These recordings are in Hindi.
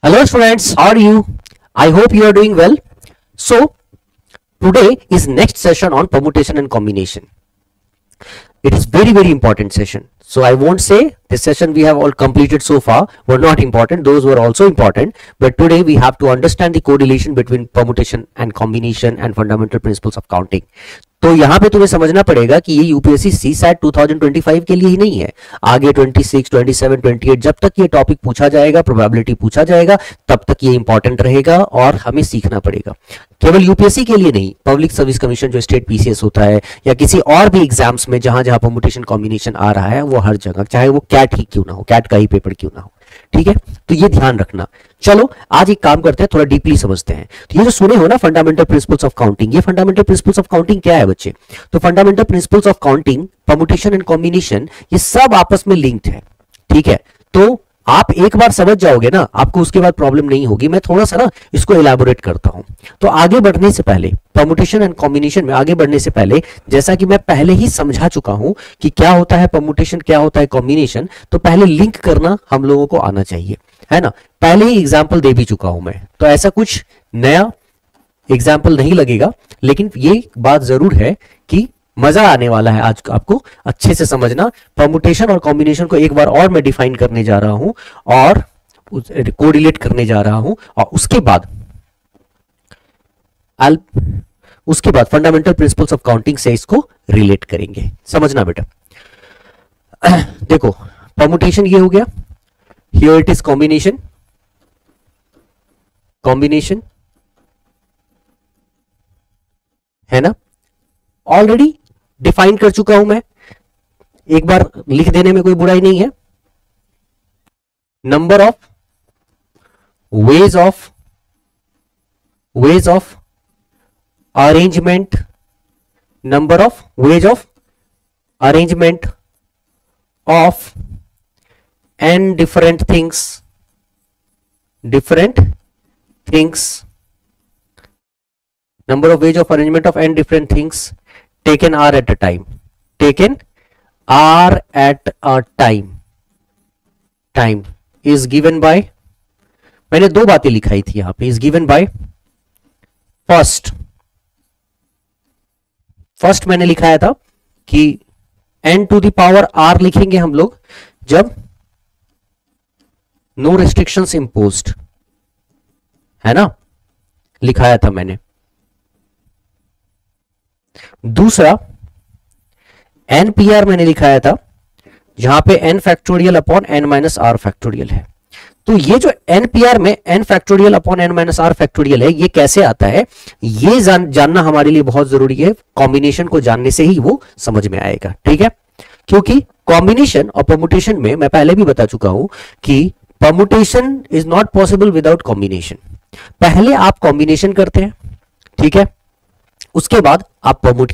Hello students, how are you? I hope you are doing well. So today is next session on permutation and combination. It is very important session. So I won't say this session we have all completed so far were not important, those were also important, but today we have to understand the correlation between permutation and combination and fundamental principles of counting. तो यहाँ पे तुम्हें समझना पड़ेगा कि ये यूपीएससी सीसैट 2025 के लिए ही नहीं है, आगे 26, 27, 28 जब तक ये टॉपिक पूछा जाएगा, प्रोबेबिलिटी पूछा जाएगा, तब तक ये इंपॉर्टेंट रहेगा और हमें सीखना पड़ेगा। केवल यूपीएससी के लिए नहीं, पब्लिक सर्विस कमीशन जो स्टेट पीसीएस होता है या किसी और भी एग्जाम्स में जहां जहां परमुटेशन कॉम्बिनेशन आ रहा है वो हर जगह, चाहे वो कैट ही क्यों ना हो, कैट का ही पेपर क्यों ना हो, ठीक है। तो ये ध्यान रखना। चलो आज एक काम करते हैं, थोड़ा डीपली समझते हैं। तो ये जो सुने हो ना फंडामेंटल प्रिंसिपल्स ऑफ काउंटिंग, ये फंडामेंटल प्रिंसिपल्स ऑफ काउंटिंग क्या है बच्चे? तो fundamental principles of counting, permutation and combination, ये सब आपस में लिंक्ड है, ठीक है। तो आप एक बार समझ जाओगे ना, आपको उसके बाद प्रॉब्लम नहीं होगी। मैं थोड़ा सा ना इसको एलैबोरेट करता हूं। तो आगे बढ़ने से पहले, परमुटेशन एंड कॉम्बिनेशन में आगे बढ़ने से पहले, जैसा कि मैं पहले ही समझा चुका हूं कि क्या होता है परमुटेशन, क्या होता है कॉम्बिनेशन, तो पहले लिंक करना हम लोगों को आना चाहिए, है ना। पहले ही एग्जाम्पल दे भी चुका हूं मैं, तो ऐसा कुछ नया एग्जाम्पल नहीं लगेगा, लेकिन ये बात जरूर है कि मजा आने वाला है आज आपको अच्छे से समझना। परमुटेशन और कॉम्बिनेशन को एक बार और मैं डिफाइन करने जा रहा हूं और कोरिलेट करने जा रहा हूं, और उसके बाद फंडामेंटल प्रिंसिपल्स ऑफ काउंटिंग से इसको रिलेट करेंगे। समझना बेटा, देखो परमुटेशन ये हो गया, here it is combination, combination है ना, ऑलरेडी डिफाइन कर चुका हूं मैं, एक बार लिख देने में कोई बुराई नहीं है। Number of ways of arrangement, number of ways of arrangement of n different things, number of ways of arrangement of n different things taken r at a time, time is given by, मैंने दो बातें लिखाई थी यहां पे, is given by फर्स्ट मैंने लिखाया था कि n to the power r लिखेंगे हम लोग जब no restrictions imposed, है ना, लिखाया था मैंने। दूसरा NPR मैंने लिखाया था जहां पे n factorial upon n minus r factorial है। तो ये जो NPR में n factorial upon n minus r factorial है, ये कैसे आता है, ये जानना हमारे लिए बहुत जरूरी है। कॉम्बिनेशन को जानने से ही वो समझ में आएगा, ठीक है। क्योंकि कॉम्बिनेशन और परमुटेशन में मैं पहले भी बता चुका हूं कि permutation is not possible without combination. पहले आप कॉम्बिनेशन करते हैं, ठीक है, उसके बाद आप परम्यूट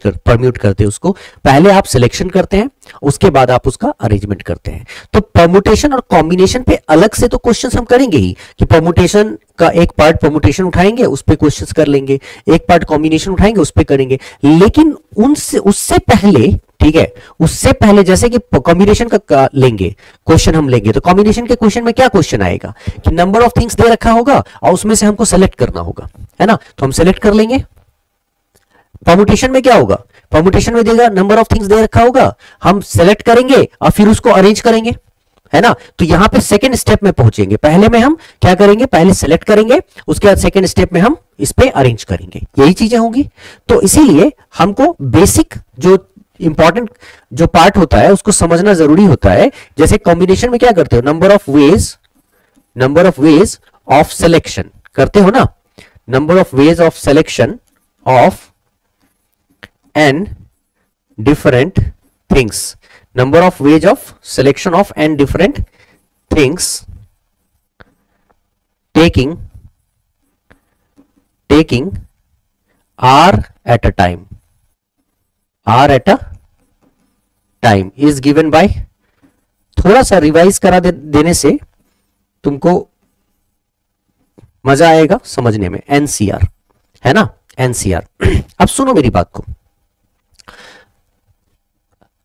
करते हैं उसको, पहले आप सिलेक्शन करते हैं, उसके बाद आप उसका अरेंजमेंट करते हैं। तो परम्यूटेशन और कॉम्बिनेशन पे अलग से तो क्वेश्चंस हम करेंगे ही, कि परम्यूटेशन का एक पार्ट परम्यूटेशन उठाएंगे, उस पे क्वेश्चंस कर लेंगे, एक पार्ट कॉम्बिनेशन उठाएंगे, उस पे करेंगे। लेकिन उससे पहले, ठीक है, उससे पहले जैसे कि कॉम्बिनेशन का लेंगे क्वेश्चन, हम लेंगे तो कॉम्बिनेशन के क्वेश्चन में क्या क्वेश्चन आएगा कि नंबर ऑफ थिंग्स दे रखा होगा और उसमें से हमको सेलेक्ट करना होगा, है ना। तो हम सेलेक्ट कर लेंगे। परमुटेशन में क्या होगा, परमुटेशन में देगा नंबर ऑफ थिंग्स दे रखा होगा, हम सेलेक्ट करेंगे और फिर उसको अरेंज करेंगे, है ना। तो यहां पे सेकंड स्टेप में पहुंचेंगे। पहले में हम क्या करेंगे, पहले सेलेक्ट करेंगे, उसके बाद सेकंड स्टेप में हम इस पे अरेंज करेंगे, यही चीजें होंगी। तो इसीलिए हमको बेसिक जो इंपॉर्टेंट जो पार्ट होता है उसको समझना जरूरी होता है। जैसे कॉम्बिनेशन में क्या करते हो, number of ways of selection करते हो ना, number of ways of selection of n different things, number of ways of selection of n different things taking r at a time is given by, थोड़ा सा रिवाइज करा देने से तुमको मजा आएगा समझने में। NCR है ना, NCR। अब सुनो मेरी बात को,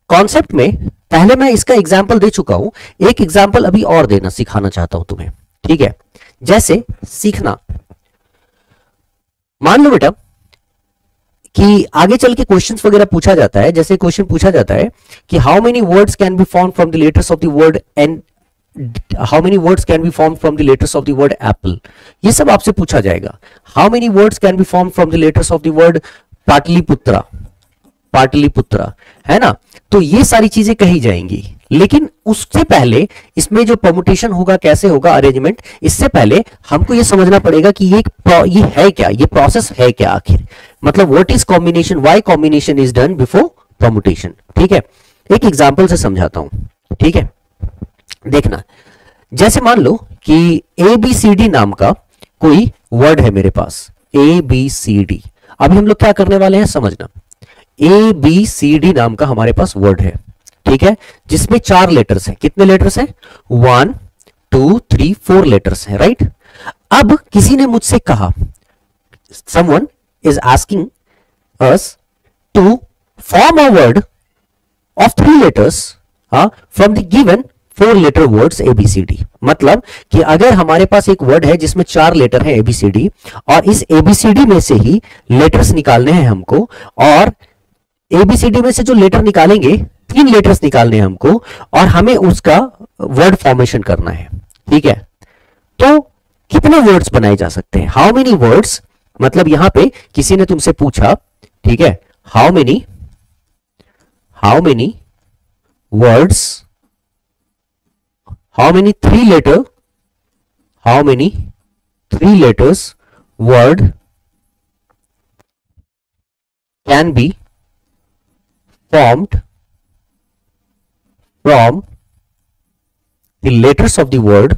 कॉन्सेप्ट में पहले मैं इसका एग्जाम्पल दे चुका हूं, एक एग्जाम्पल अभी और देना सिखाना चाहता हूं तुम्हें, ठीक है। जैसे सीखना, मान लो बेटा कि आगे चल के क्वेश्चंस वगैरह पूछा जाता है, जैसे क्वेश्चन पूछा जाता है कि how many words can be form from the letters of the word and how many words can be form from the letters of the word apple, ये सब आपसे पूछा जाएगा। How many words can be form from the letters of the word Pataliputra, Pataliputra, है ना। तो ये सारी चीजें कही जाएंगी, लेकिन उससे पहले इसमें जो परमुटेशन होगा, कैसे होगा अरेंजमेंट, इससे पहले हमको ये समझना पड़ेगा कि ये है क्या, ये प्रोसेस है क्या आखिर, मतलब what is combination, why combination is done before permutation. ठीक है, एक एग्जांपल से समझाता हूं। ठीक है, देखना, जैसे मान लो कि ABCD नाम का कोई वर्ड है मेरे पास, ABCD। अभी हम लोग क्या करने वाले हैं समझना, ABCD नाम का हमारे पास वर्ड है, ठीक है, जिसमें 4 लेटर्स हैं। कितने लेटर्स हैं? 1 2 3 4 लेटर्स हैं, राइट। अब किसी ने मुझसे कहा, someone is asking us to form a word of 3 letters from the given 4 letter words ABCD। मतलब कि अगर हमारे पास एक वर्ड है जिसमें 4 लेटर है ABCD, और इस ABCD में से ही लेटर्स निकालने हैं हमको, और ABCD में से जो लेटर निकालेंगे 3 लेटर्स निकालने हैं हमको, और हमें उसका वर्ड फॉर्मेशन करना है। ठीक है, तो कितने वर्ड्स बनाए जा सकते हैं? हाउ मेनी वर्ड्स, मतलब यहां पे किसी ने तुमसे पूछा, ठीक है, how many words, how many 3 letters word can be formed from the letters of the word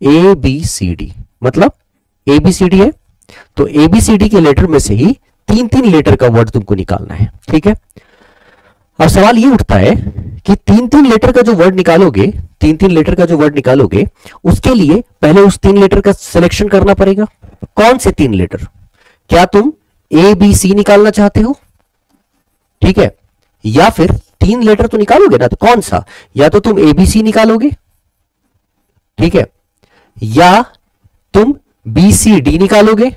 ABCD। मतलब ABCD है तो ABCD के लेटर में से ही 3 लेटर का वर्ड तुमको निकालना है। ठीक है, अब सवाल ये उठता है कि 3 लेटर का जो वर्ड निकालोगे, 3 लेटर का जो वर्ड निकालोगे, उसके लिए पहले उस 3 लेटर का सिलेक्शन करना पड़ेगा। कौन से 3 लेटर? क्या तुम ABC निकालना चाहते हो? ठीक है, या फिर 3 लेटर तो निकालोगे ना, तो कौन सा? या तो तुम ABC निकालोगे, ठीक है, या तुम BCD निकालोगे,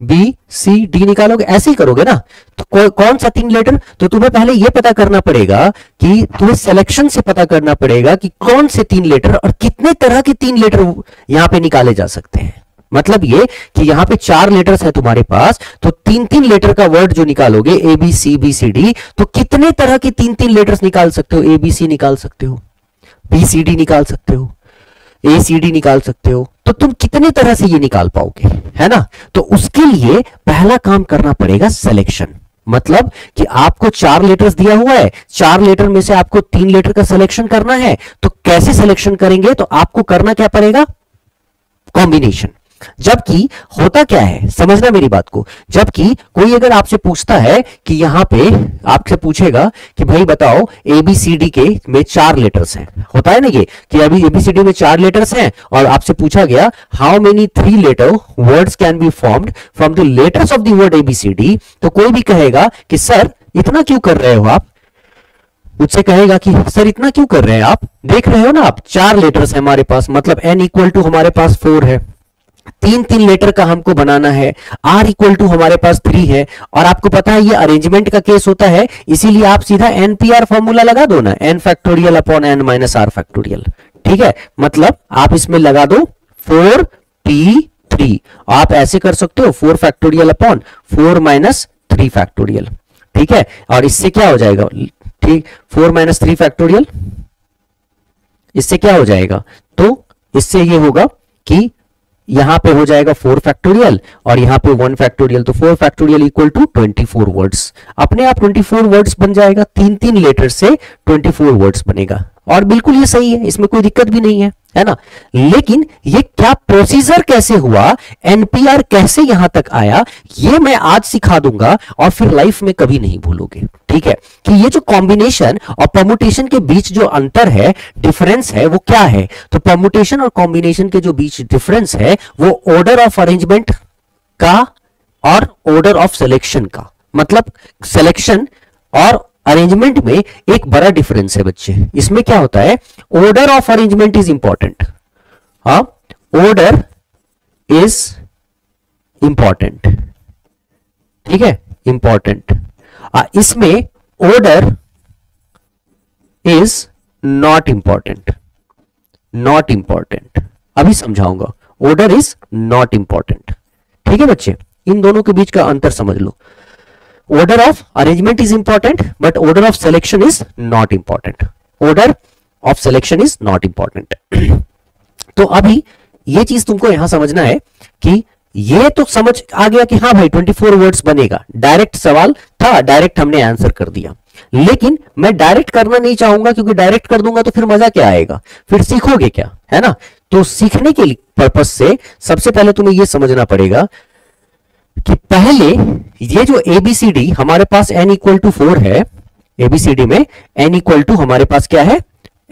BCD निकालोगे, ऐसे ही करोगे ना। तो कौन सा 3 लेटर? तो तुम्हें पहले यह पता करना पड़ेगा कि तुम्हें सिलेक्शन से पता करना पड़ेगा कि कौन से 3 लेटर और कितने तरह के 3 लेटर यहां पे निकाले जा सकते हैं। मतलब ये कि यहां पे 4 लेटर्स है तुम्हारे पास, तो 3 लेटर का वर्ड जो निकालोगे ABC BCD, तो कितने तरह के 3 लेटर्स निकाल सकते हो? ABC निकाल सकते हो, BCD निकाल सकते हो, ACD निकाल सकते हो, तो तुम कितने तरह से ये निकाल पाओगे, है ना। तो उसके लिए पहला काम करना पड़ेगा सिलेक्शन। मतलब कि आपको 4 लेटर्स दिया हुआ है, 4 लेटर में से आपको 3 लेटर का सिलेक्शन करना है। तो कैसे सिलेक्शन करेंगे? तो आपको करना क्या पड़ेगा? कॉम्बिनेशन। जबकि होता क्या है, समझना मेरी बात को, जबकि कोई अगर आपसे पूछता है कि यहां पे आपसे पूछेगा कि भाई बताओ ABCD के में 4 लेटर्स हैं, होता है ना ये कि अभी ABCD में 4 लेटर्स हैं, और आपसे पूछा गया how many 3 letter words can be formed from the letters of the word ABCD, तो कोई भी कहेगा कि सर इतना क्यों कर रहे हो आप, मुझसे कहेगा कि सर इतना क्यों कर रहे हैं आप, देख रहे हो ना आप 4 लेटर्स है हमारे पास, मतलब n इक्वल टू हमारे पास 4 है, 3 लेटर का हमको बनाना है, R इक्वल टू हमारे पास 3 है, और आपको पता है ये अरेंजमेंट का केस होता है, इसीलिए आप सीधा NPR फॉर्मूला लगा दो ना, n factorial upon n minus r factorial. ठीक है, मतलब आप इसमें लगा दो 4p3, आप ऐसे कर सकते हो 4 फैक्टोरियल अपॉन 4 माइनस 3 फैक्टोरियल। ठीक है, और इससे क्या हो जाएगा, ठीक 4 माइनस 3 फैक्टोरियल, इससे क्या हो जाएगा, तो इससे ये होगा कि यहां पे हो जाएगा 4 फैक्टोरियल और यहां पे 1 फैक्टोरियल, तो 4 फैक्टोरियल इक्वल टू 24 वर्ड्स। अपने आप 24 वर्ड्स बन जाएगा, 3 लेटर से 24 वर्ड्स बनेगा, और बिल्कुल ये सही है, इसमें कोई दिक्कत भी नहीं है ना। लेकिन ये क्या प्रोसीजर कैसे हुआ, NPR कैसे यहां तक आया, ये मैं आज सिखा दूंगा, और फिर लाइफ में कभी नहीं भूलोगे। ठीक है, कि ये जो कॉम्बिनेशन और परमुटेशन के बीच जो अंतर है, डिफरेंस है, वो क्या है। तो परमुटेशन और कॉम्बिनेशन के जो बीच डिफरेंस है वो ऑर्डर ऑफ अरेंजमेंट का और ऑर्डर ऑफ सिलेक्शन का, मतलब सिलेक्शन और अरेंजमेंट में एक बड़ा डिफरेंस है बच्चे। इसमें क्या होता है, order of arrangement is important. हाँ, ऑर्डर इज इंपॉर्टेंट, ठीक है, इंपॉर्टेंट। इसमें order is not important, not important. अभी समझाऊंगा, ऑर्डर इज नॉट इंपॉर्टेंट। ठीक है बच्चे, इन दोनों के बीच का अंतर समझ लो। Order of arrangement is important but order of selection is not important. Order of selection is not important. तो अभी ये चीज तुमको यहां समझना है कि ये तो समझ आ गया कि हाँ भाई 24 वर्ड्स बनेगा, डायरेक्ट सवाल था, डायरेक्ट हमने आंसर कर दिया। लेकिन मैं डायरेक्ट करना नहीं चाहूंगा, क्योंकि डायरेक्ट कर दूंगा तो फिर मजा क्या आएगा, फिर सीखोगे क्या, है ना। तो सीखने के पर्पस से सबसे पहले तुम्हें यह समझना पड़ेगा कि पहले ये जो एबीसीडी हमारे पास n इक्वल टू 4 है, एबीसीडी में n इक्वल टू हमारे पास क्या है,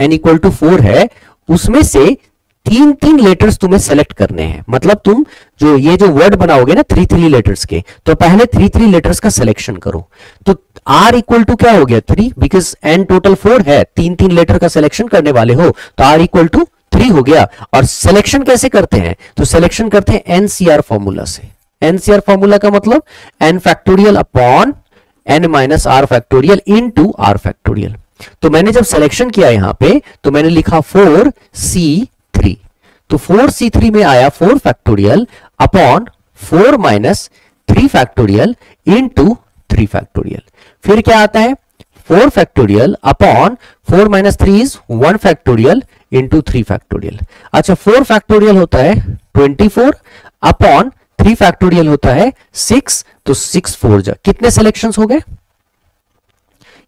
n इक्वल टू 4 है, उसमें से तीन तीन लेटर्स तुम्हें सेलेक्ट करने हैं। मतलब तुम जो ये जो वर्ड बनाओगे ना 3 लेटर्स के, तो पहले 3 लेटर्स का सिलेक्शन करो। तो r इक्वल टू क्या हो गया 3, बिकॉज n टोटल 4 है, 3 लेटर का सिलेक्शन करने वाले हो, तो r इक्वल टू 3 हो गया। और सिलेक्शन कैसे करते हैं, तो सिलेक्शन करते हैं एनसीआर फॉर्मूला से। एनसीआर फॉर्मूला का मतलब n factorial upon n minus r factorial into r factorial. तो मैंने जब सिलेक्शन किया यहां पे, तो मैंने लिखा 4c3, तो 4c3 में आया 4 factorial upon 4 minus 3 factorial into 3 factorial. फिर क्या आता है 4 factorial upon 4 minus 3 is 1 factorial into 3 factorial. अच्छा, 4 फैक्टोरियल होता है 24 अपॉन 3 फैक्टोरियल होता है 6, तो 6 4 जा कितने सिलेक्शंस हो गए,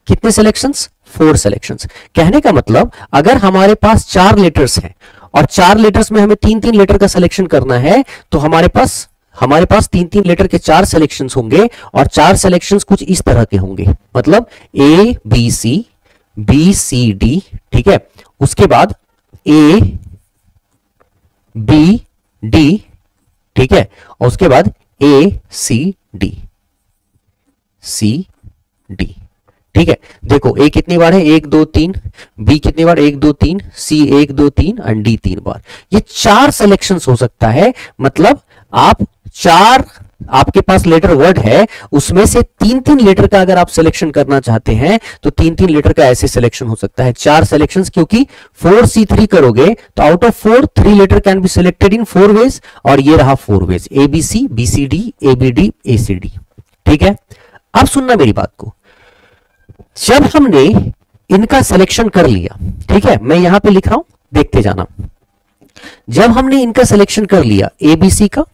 कितने सिलेक्शंस, 4 सिलेक्शंस। कहने का मतलब अगर हमारे पास 4 लेटर्स हैं और 4 लेटर्स में हमें 3 लेटर का सिलेक्शन करना है, तो हमारे पास 3 लेटर के 4 सिलेक्शंस होंगे, और 4 सिलेक्शंस कुछ इस तरह के होंगे, मतलब ए बी सी डी, ठीक है। उसके बाद ए बी डी, ठीक है, और उसके बाद ए सी डी, ठीक है। देखो ए कितनी बार है, 1 2 3, बी कितनी बार 1 2 3, सी 1 2 3 और डी 3 बार। ये 4 सिलेक्शंस हो सकता है, मतलब आप 4 आपके पास लेटर वर्ड है, उसमें से 3 लेटर का अगर आप सिलेक्शन करना चाहते हैं, तो 3 लेटर का ऐसे सिलेक्शन हो सकता है। 4 सिलेक्शंस, क्योंकि 4c3 करोगे तो out of 4 3 letter can be selected in 4 ways, और ये रहा 4 ways, ABC BCD ABD ACD, ठीक है। अब सुनना मेरी बात को, जब हमने इनका सिलेक्शन कर लिया, ठीक है, मैं यहां पे लिख रहा हूं, देखते जाना। जब हमने इनका सिलेक्शन कर लिया एबीसी का,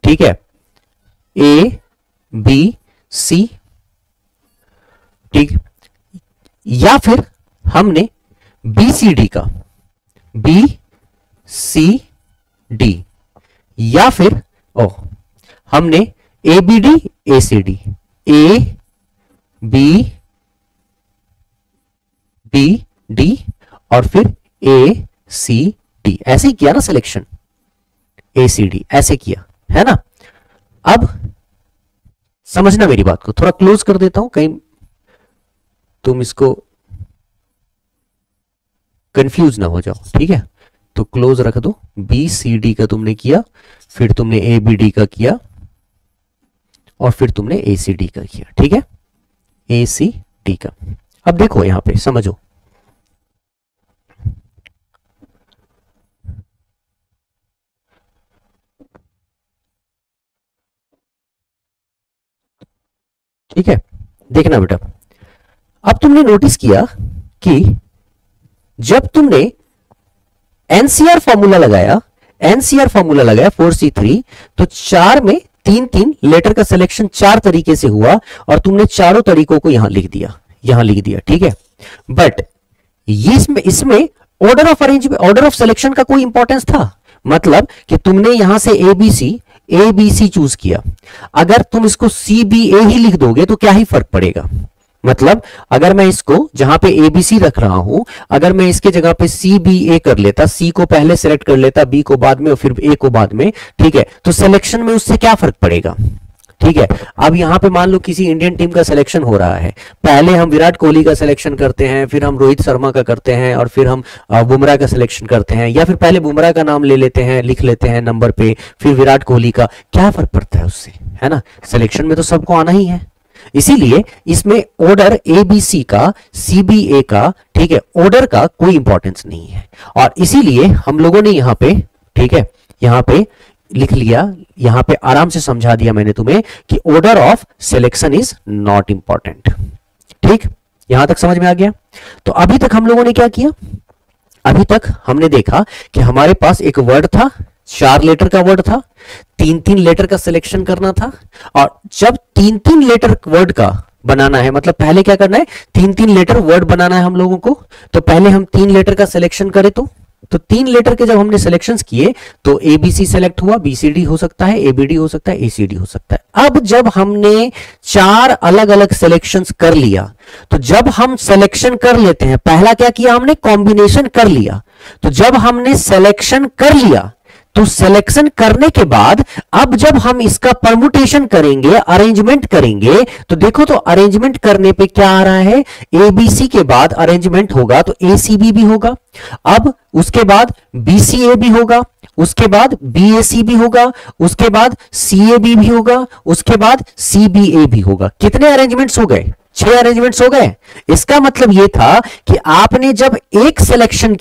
ठीक है, ए बी सी, ठीक, या फिर हमने बी सी डी का, बी सी डी, या फिर हमने A B D A C D, A B D और फिर ए सी डी, ऐसे ही किया ना सिलेक्शन, ए सी डी ऐसे किया, है ना। अब समझना मेरी बात को, थोड़ा क्लोज कर देता हूं, कहीं तुम इसको कंफ्यूज ना हो जाओ, ठीक है। तो क्लोज रख दो, बी सी डी का तुमने किया, फिर तुमने ए बी डी का किया, और फिर तुमने ए सी डी का किया, ठीक है, ए सी डी का। अब देखो यहां पे समझो, ठीक है, देखना बेटा। अब तुमने नोटिस किया कि जब तुमने एनसीआर फॉर्मूला लगाया, 4c3, तो 4 में 3 लेटर का सिलेक्शन 4 तरीके से हुआ, और तुमने चारों तरीकों को यहां लिख दिया, ठीक है। बट ये इसमें ऑर्डर ऑफ सिलेक्शन का कोई इंपॉर्टेंस था, मतलब कि तुमने यहां से ए बी सी चूज किया, अगर तुम इसको सी बी ए ही लिख दोगे तो क्या ही फर्क पड़ेगा। मतलब अगर मैं इसको जहां पे ए बी सी रख रहा हूं, अगर मैं इसके जगह पे सी बी ए कर लेता, सी को पहले सेलेक्ट कर लेता, बी को बाद में और फिर ए को बाद में, ठीक है, तो सिलेक्शन में उससे क्या फर्क पड़ेगा, ठीक है। अब यहां पे मान लो किसी इंडियन टीम का सिलेक्शन हो रहा है, पहले हम विराट कोहली का सिलेक्शन करते हैं, फिर हम रोहित शर्मा का करते हैं, और फिर हम बुमराह का सिलेक्शन करते हैं, या फिर पहले बुमराह का नाम ले लेते हैं, लिख लेते हैं नंबर पे, फिर विराट कोहली का, क्या फर्क पड़ता है उससे, है ना। सिलेक्शन में तो सबको आना ही है। इसीलिए इसमें ऑर्डर ABC का, CBA का, ठीक है, ऑर्डर का कोई इंपॉर्टेंस नहीं है। और इसीलिए हम लोगों ने यहां पे, ठीक है, यहां पे लिख लिया, यहां पे आराम से समझा दिया मैंने तुम्हें कि order of selection is not important. ठीक, यहां तक समझ में आ गया। तो अभी तक हम लोगों ने क्या किया, अभी तक हमने देखा कि हमारे पास एक वर्ड था, 4 लेटर का वर्ड था, 3-3 लेटर का सिलेक्शन करना था। और जब 3-3 लेटर वर्ड का बनाना है, मतलब पहले क्या करना है, 3-3 लेटर वर्ड बनाना है हम लोगों को, तो पहले हम 3 लेटर का सिलेक्शन करें। तो 3 लेटर के जब हमने सिलेक्शंस किए तो ABC सेलेक्ट हुआ, BCD हो सकता है, ABD हो सकता है, ACD हो सकता है। अब जब हमने 4 अलग अलग सिलेक्शंस कर लिया, तो जब हम सिलेक्शन कर लेते हैं, पहला क्या किया हमने, कॉम्बिनेशन कर लिया। तो जब हमने सिलेक्शन कर लिया, तो सिलेक्शन करने के बाद अब जब हम इसका परमुटेशन करेंगे, अरेंजमेंट करेंगे, तो देखो तो अरेंजमेंट करने पे क्या आ रहा है, ABC के बाद अरेंजमेंट होगा तो ACB भी होगा, अब उसके बाद BCA भी होगा, उसके बाद BAC भी होगा, उसके बाद CAB भी होगा, उसके बाद CBA भी होगा। कितने अरेंजमेंट्स हो गए, 6 अरेंजमेंट्स हो गए। इसका मतलब यह था कि आपने जब एक सिलेक्शन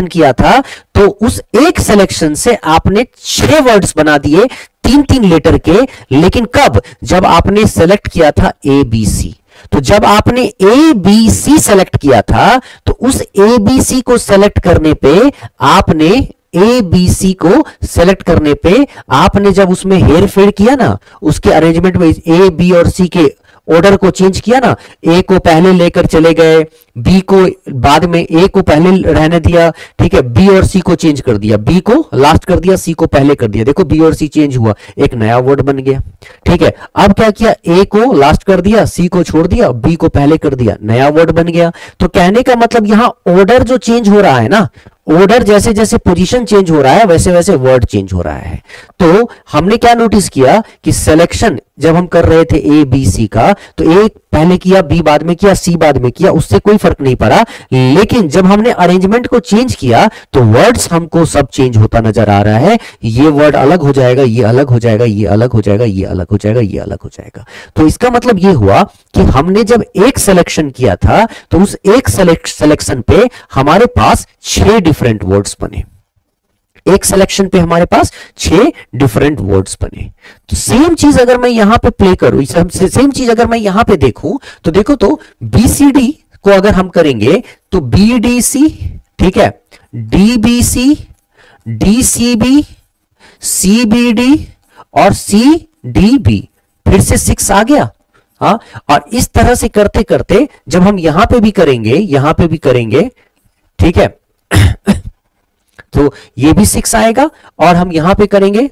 किया था, तो उस एक सिलेक्शन से आपने 6 वर्ड्स बना दिए 3-3 लेटर के। लेकिन कब, जब आपने सेलेक्ट किया था ABC। तो जब आपने ABC सेलेक्ट किया था, तो उस ABC को सेलेक्ट करने पे आपने ABC को सेलेक्ट करने पे आपने जब उसमें हेर फेर किया ना, उसके अरेंजमेंट में A, B और C के ऑर्डर को चेंज किया ना, A को पहले लेकर चले गए, B को बाद में, A को पहले रहने दिया, ठीक है, B और C को चेंज कर दिया, B को लास्ट कर दिया, C को पहले कर दिया। देखो B और C चेंज हुआ, एक नया वर्ड बन गया। ठीक है, अब क्या किया, A को लास्ट कर दिया, C को छोड़ दिया, B को पहले कर दिया, नया वर्ड बन गया। तो कहने का मतलब यहां ऑर्डर जो चेंज हो रहा है ना, ऑर्डर जैसे जैसे पोजीशन चेंज हो रहा है वैसे वैसे वर्ड चेंज हो रहा है। तो हमने क्या नोटिस किया कि सिलेक्शन जब हम कर रहे थे ABC का, तो A पहले किया, B बाद में किया, C बाद में किया, उससे कोई फर्क नहीं पड़ा। लेकिन जब हमने अरेंजमेंट को चेंज किया तो वर्ड्स हमको सब चेंज होता नजर आ रहा है। ये वर्ड अलग हो जाएगा, ये अलग हो जाएगा, ये अलग हो जाएगा, ये अलग हो जाएगा, ये अलग हो जाएगा। तो इसका मतलब ये हुआ कि हमने जब एक सिलेक्शन किया था तो उस एक सिलेक्शन पे हमारे पास 6 डिफरेंट वर्ड्स बने। एक सिलेक्शन पे हमारे पास 6 डिफरेंट वर्ड्स बने। तो सेम चीज अगर मैं यहां पे प्ले करूं, सेम चीज अगर मैं यहां पे देखूं, तो देखो तो BCD को अगर हम करेंगे तो BDC, ठीक है, DBC, DCB, CBD और CDB, फिर से 6 आ गया। हाँ, और इस तरह से करते करते जब हम यहां पे भी करेंगे, यहां पे भी करेंगे, ठीक है, तो ये भी 6 आएगा, और हम यहां पे करेंगे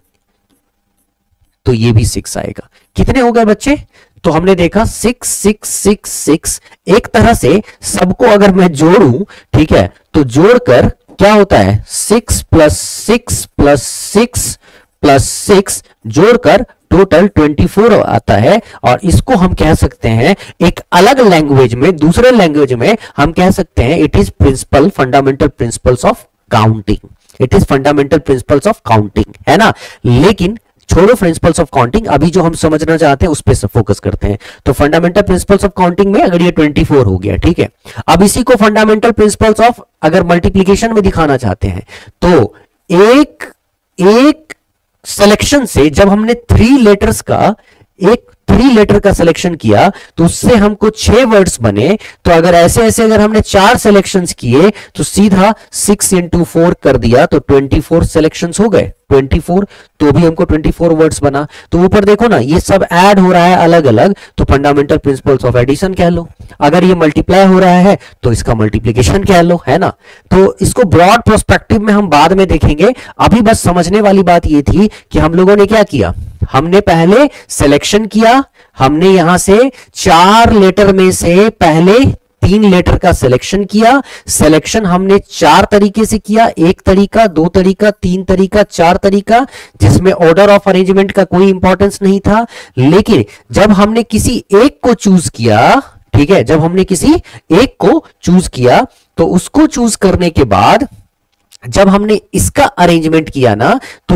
तो ये भी 6 आएगा। कितने हो गए बच्चे? तो हमने देखा 6 6 6 6। एक तरह से सबको अगर मैं जोड़ूं, ठीक है, तो जोड़कर क्या होता है, 6 + 6 + 6 + 6 जोड़कर टोटल 24 आता है। और इसको हम कह सकते हैं एक अलग लैंग्वेज में, दूसरे लैंग्वेज में हम कह सकते हैं it is fundamental principles of counting. It is fundamental principles of counting, है ना। लेकिन छोड़ो प्रिंसिपल्स ऑफ काउंटिंग, अभी जो हम समझना चाहते हैं उस पर फोकस करते हैं। तो फंडामेंटल प्रिंसिपल्स ऑफ काउंटिंग में अगर ये 24 हो गया, ठीक है, अब इसी को फंडामेंटल प्रिंसिपल्स ऑफ अगर मल्टीप्लीकेशन में दिखाना चाहते हैं, तो एक सिलेक्शन से जब हमने 3 लेटर्स का, एक 3 लेटर का सिलेक्शन किया तो उससे हमको 6 वर्ड्स बने। तो अगर ऐसे ऐसे अगर हमने 4 सिलेक्शंस किए तो सीधा 6 × 4 कर दिया तो 24 सिलेक्शंस हो गए। 24 तो भी हमको 24 वर्ड्स बना। तो ऊपर देखो ना, ये सब ऐड हो रहा है अलग अलग, तो फंडामेंटल प्रिंसिपल्स ऑफ एडिशन कह लो। अगर ये मल्टीप्लाई हो रहा है तो इसका मल्टीप्लिकेशन कह लो, है ना। तो इसको ब्रॉड पर्सपेक्टिव में हम बाद में देखेंगे। अभी बस समझने वाली बात ये थी कि हम लोगों ने क्या किया, हमने पहले सिलेक्शन किया, हमने यहां से 4 लेटर में से पहले 3 लेटर का सिलेक्शन किया। सिलेक्शन हमने 4 तरीके से किया, 1 तरीका, 2 तरीका, 3 तरीका, 4 तरीका, जिसमें ऑर्डर ऑफ अरेंजमेंट का कोई इंपॉर्टेंस नहीं था। लेकिन जब हमने किसी एक को चूज किया, ठीक है, जब हमने किसी एक को चूज किया तो उसको चूज करने के बाद जब हमने इसका अरेंजमेंट किया ना, तो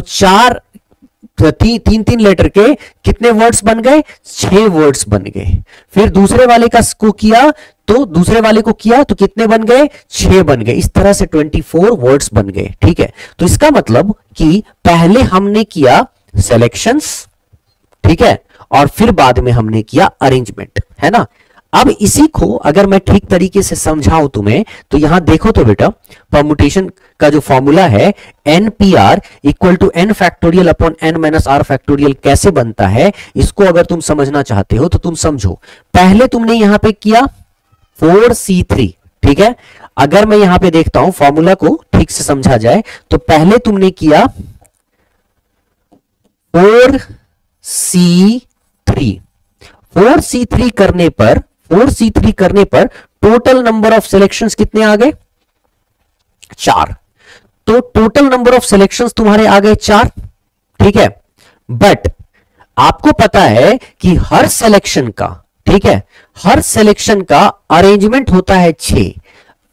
3 लेटर के कितने वर्ड्स बन गए? 6 वर्ड्स बन गए। फिर दूसरे वाले का को किया तो कितने बन गए? 6 बन गए। इस तरह से 24 वर्ड्स बन गए। ठीक है, तो इसका मतलब कि पहले हमने किया सिलेक्शंस, ठीक है, और फिर बाद में हमने किया अरेंजमेंट, है ना। अब इसी को अगर मैं ठीक तरीके से समझाऊं तुम्हें, तो यहां देखो तो बेटा, परमुटेशन का जो फॉर्मूला है NPR equal to n factorial upon n minus r factorial कैसे बनता है, इसको अगर तुम समझना चाहते हो तो तुम समझो। पहले तुमने यहां पे किया 4C3, ठीक है। अगर मैं यहां पे देखता हूं फॉर्मूला को ठीक से समझा जाए, तो पहले तुमने किया 4C3 करने पर टोटल नंबर ऑफ सिलेक्शंस कितने आ गए? 4। तो टोटल नंबर ऑफ सिलेक्शंस तुम्हारे आ गए 4, ठीक है। बट आपको पता है कि हर सिलेक्शन का, ठीक है, हर सिलेक्शन का अरेंजमेंट होता है 6।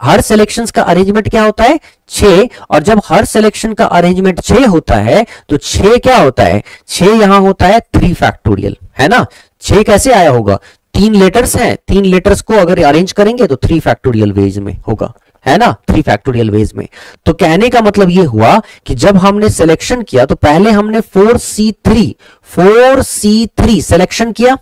हर सिलेक्शंस का अरेंजमेंट क्या होता है? 6। और जब हर सिलेक्शन का अरेंजमेंट 6 होता है तो 6 क्या होता है? 6 यहां होता है 3 फैक्टोरियल, है ना। 6 कैसे आया होगा? 3 लेटर्स हैं, 3 लेटर्स को अगर अरेंज करेंगे तो 3 फैक्टोरियल वेज में होगा, है ना, 3 फैक्टोरियल वेज में। तो कहने का मतलब यह हुआ कि जब हमने सिलेक्शन किया तो पहले हमने 4C3 सिलेक्शन किया,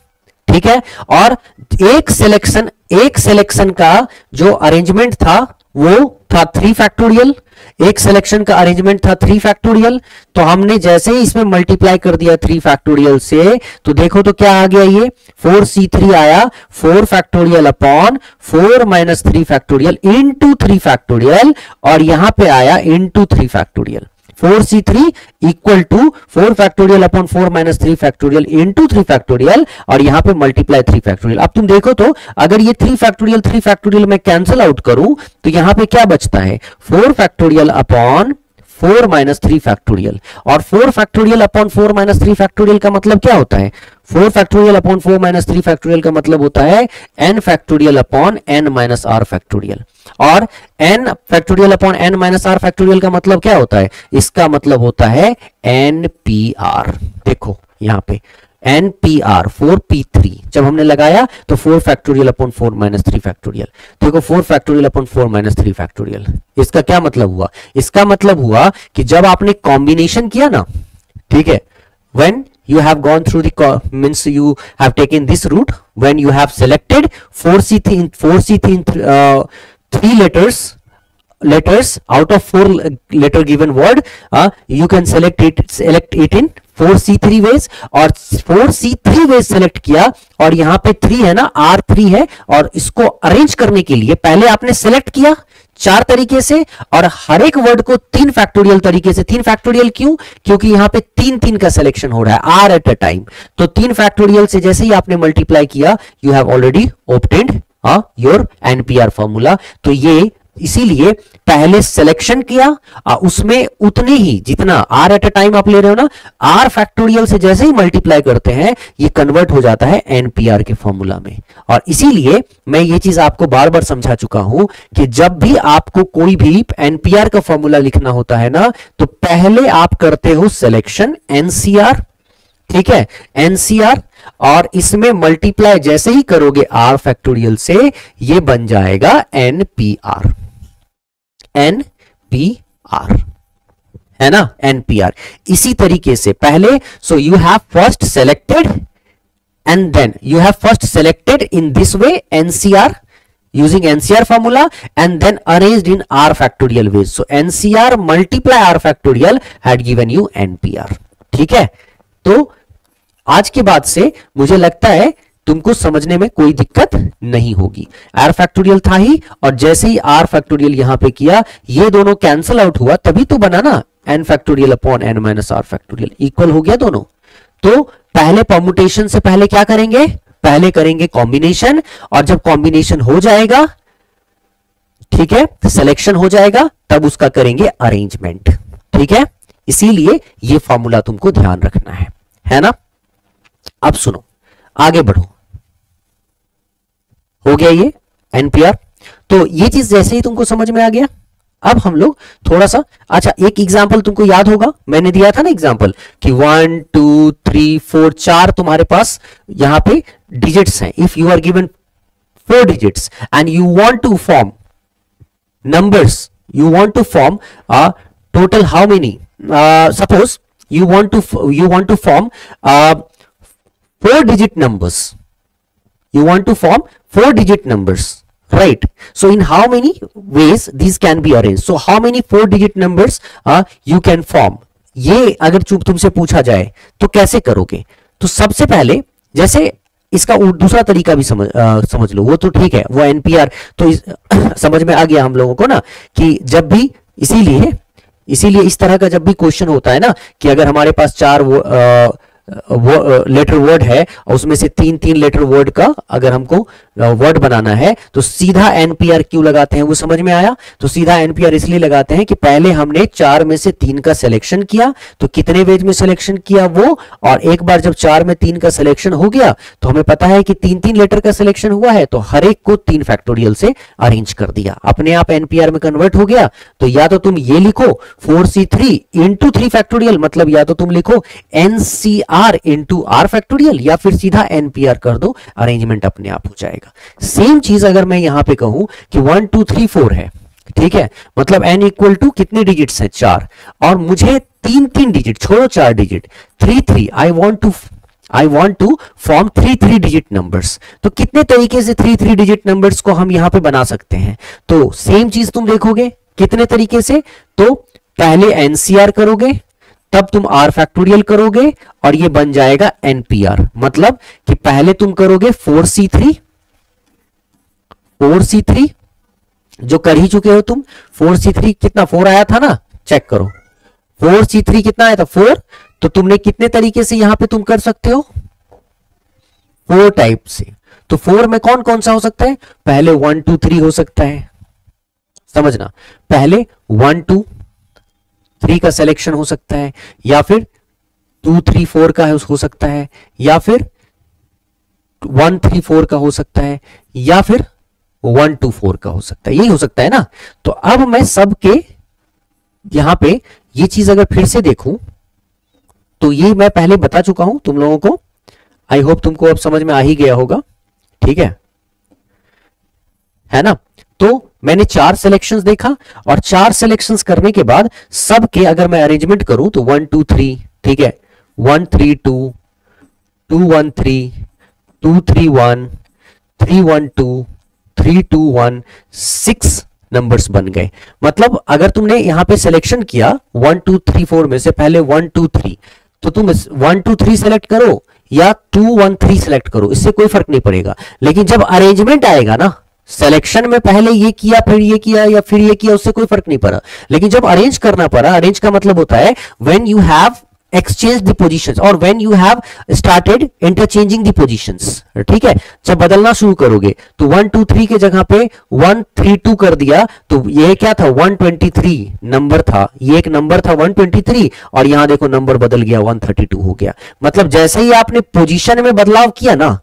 ठीक है, और एक सिलेक्शन का जो अरेंजमेंट था वो था 3 फैक्टोरियल। एक सिलेक्शन का अरेंजमेंट था 3 फैक्टोरियल। तो हमने जैसे ही इसमें मल्टीप्लाई कर दिया 3 फैक्टोरियल से, तो देखो तो क्या आ गया, ये 4C3 आया 4 factorial upon 4 minus 3 factorial into 3 factorial, और यहां पे आया into 3 factorial. 4C3 equal to 4 factorial upon 4 minus 3 factorial into 3 factorial, और यहां पे मल्टीप्लाई 3 फैक्टोरियल। अब तुम देखो तो अगर ये 3 फैक्टोरियल मैं कैंसिल आउट करूं तो यहां पे क्या बचता है? 4 फैक्टोरियल अपॉन 4 माइनस 3 फैक्टोरियल। और 4 फैक्टोरियल अपॉन 4 माइनस 3 फैक्टोरियल का मतलब क्या होता है? 4 फैक्टोरियल अपॉन 4 माइनस 3 फैक्टोरियल का मतलब होता है n factorial upon n minus r factorial. और n factorial upon n minus r factorial का मतलब क्या होता है? इसका मतलब होता है NPR। देखो यहां पे NPR 4P3 जब हमने लगाया तो 4 फैक्टोरियल अपॉन 4 माइनस 3 फैक्टोरियल। देखो 4 फैक्टोरियल अपॉन 4 माइनस 3 फैक्टोरियल, इसका क्या मतलब हुआ? इसका मतलब हुआ कि जब आपने कॉम्बिनेशन किया ना, ठीक है, when you have gone through the means you have taken this route, when you have selected 4C3 3 letters out of 4 letter given word, you can select it in 4C3 ways, और 4C3 वेज सेलेक्ट किया, और यहां पे 3 है ना, R3 है, और इसको अरेंज करने के लिए पहले आपने सेलेक्ट किया 4 तरीके से, और हर एक वर्ड को 3 फैक्टोरियल तरीके से। 3 फैक्टोरियल क्यों? क्योंकि यहां पे 3 का सिलेक्शन हो रहा है, R एट अ टाइम। तो 3 फैक्टोरियल से जैसे ही आपने मल्टीप्लाई किया, you have already obtained your NPR formula. तो ये इसीलिए पहले सिलेक्शन किया, उसमें उतने ही जितना R एट अ टाइम आप ले रहे हो ना, R फैक्टोरियल से जैसे ही मल्टीप्लाई करते हैं ये कन्वर्ट हो जाता है NPR के फॉर्मूला में। और इसीलिए मैं ये चीज आपको बार बार समझा चुका हूं कि जब भी आपको कोई भी NPR का फॉर्मूला लिखना होता है ना, तो पहले आप करते हो सिलेक्शन NCR, ठीक है, NCR, और इसमें मल्टीप्लाई जैसे ही करोगे R फैक्टोरियल से, ये बन जाएगा NPR, है ना, NPR। इसी तरीके से पहले, so you have first selected and then you have first selected in this way NCR using NCR formula and then arranged in R factorial ways. So NCR multiply R factorial had given you NPR, ठीक है। तो आज के बाद से मुझे लगता है तुमको समझने में कोई दिक्कत नहीं होगी। R फैक्टोरियल था ही, और जैसे ही R फैक्टोरियल यहां पे किया, ये दोनों कैंसिल आउट हुआ, तभी तो बना ना n factorial upon n minus r factorial, equal हो गया दोनों। तो पहले परमुटेशन से पहले क्या करेंगे? पहले करेंगे कॉम्बिनेशन, और जब कॉम्बिनेशन हो जाएगा ठीक है, सिलेक्शन हो जाएगा तब उसका करेंगे अरेंजमेंट। ठीक है, इसीलिए ये फॉर्मूला तुमको ध्यान रखना है ना। अब सुनो, आगे बढ़ो, हो गया ये एनपीआर। तो ये चीज जैसे ही तुमको समझ में आ गया, अब हम लोग थोड़ा सा, अच्छा एक एग्जांपल तुमको याद होगा, मैंने दिया था ना एग्जांपल कि 1 2 3 4 4 तुम्हारे पास यहां पे डिजिट्स हैं। If you are given 4 digits and you want to form numbers, you want to form a total how many, suppose you want to form 4 digit numbers, you want to form 4 digit numbers, right? So in how many ways these can be arranged? So how many 4 digit numbers you can form? ये अगर तुमसे पूछा जाए तो कैसे करोगे? तो सबसे पहले, जैसे इसका दूसरा तरीका भी समझ लो, वो तो ठीक है, वो एनपीआर तो समझ में आ गया हम लोगों को ना, कि जब भी इसीलिए इस तरह का जब भी क्वेश्चन होता है ना, कि अगर हमारे पास 4 लेटर वर्ड है और उसमें से 3 लेटर वर्ड का अगर हमको वर्ड बनाना है, तो सीधा एनपीआर क्यों लगाते हैं, वो समझ में आया। तो सीधा एनपीआर इसलिए लगाते हैं कि पहले हमने 4 में से 3 का सिलेक्शन किया, तो कितने वेज में सिलेक्शन किया वो, और एक बार जब 4 में 3 का सिलेक्शन हो गया तो हमें पता है कि 3 लेटर का सिलेक्शन हुआ है, तो हर एक को 3 फैक्टोरियल से अरेंज कर दिया, अपने आप एनपीआर में कन्वर्ट हो गया। तो या तो तुम ये लिखो 4c3 इंटू 3 फैक्टोरियल, मतलब या तो तुम लिखो एनसीआर इंटू आर फैक्टोरियल, या फिर सीधा एनपीआर कर दो, अरेंजमेंट अपने आप हो जाएगा। सेम चीज अगर मैं यहां पे कहूं कि 1 2 3 4 है, ठीक है, मतलब n इक्वल टू कितने डिजिट्स हैं 4, और मुझे 3 डिजिट छोड़ो 4 digit 3 I want to form 3 digit numbers. तो कितने तरीके से 3 डिजिट नंबर्स को हम यहां पे बना सकते हैं? तो सेम चीज तुम देखोगे कितने तरीके से, तो पहले एनसीआर करोगे, तब तुम आर फैक्टोरियल करोगे, और ये बन जाएगा एनपीआर। मतलब कि पहले तुम करोगे 4c3 जो कर ही चुके हो तुम। 4c3 कितना 4 आया था ना, चेक करो 4c3 कितना आया था 4। तो तुमने कितने तरीके से यहां पे तुम कर सकते हो, 4 टाइप से। तो 4 में कौन कौन सा हो सकता है? पहले 1 2 3 हो सकता है, समझना, पहले 1 2 3 का सिलेक्शन हो सकता है, या फिर 2 3 4 का हो सकता है, या फिर 1 3 4 का हो सकता है, या फिर 1 2 4 का हो सकता है, यही हो सकता है ना। तो अब मैं सबके यहां पे ये चीज अगर फिर से देखूं, तो ये मैं पहले बता चुका हूं तुम लोगों को, आई होप तुमको अब समझ में आ ही गया होगा, ठीक है ना। तो मैंने 4 सिलेक्शंस देखा, और 4 सिलेक्शंस करने के बाद सबके अगर मैं अरेंजमेंट करूं तो 1 2 3, ठीक है, 1 3 2 2 1 3 2 3 1 3 1 2 3 2 1 6 नंबर्स बन गए। मतलब अगर तुमने यहां पे सिलेक्शन किया 1 2 3 4 में से पहले 1 2 3, तो तुम 1 2 3 सेलेक्ट करो या 2 1 3 सेलेक्ट करो, इससे कोई फर्क नहीं पड़ेगा। लेकिन जब अरेंजमेंट आएगा ना, सिलेक्शन में पहले ये किया फिर ये किया या फिर ये किया, उससे कोई फर्क नहीं पड़ा। लेकिन जब अरेंज करना पड़ा, अरेंज का मतलब होता है when you have exchange the positions और when you have started interchanging the positions, ठीक है। जब बदलना शुरू करोगे तो 1 2 3 के जगह पे 1 3 2 कर दिया, तो ये क्या था 123 नंबर था, ये एक नंबर था 123, और यहां देखो नंबर बदल गया 132 हो गया। मतलब जैसे ही आपने पोजीशन में बदलाव किया ना,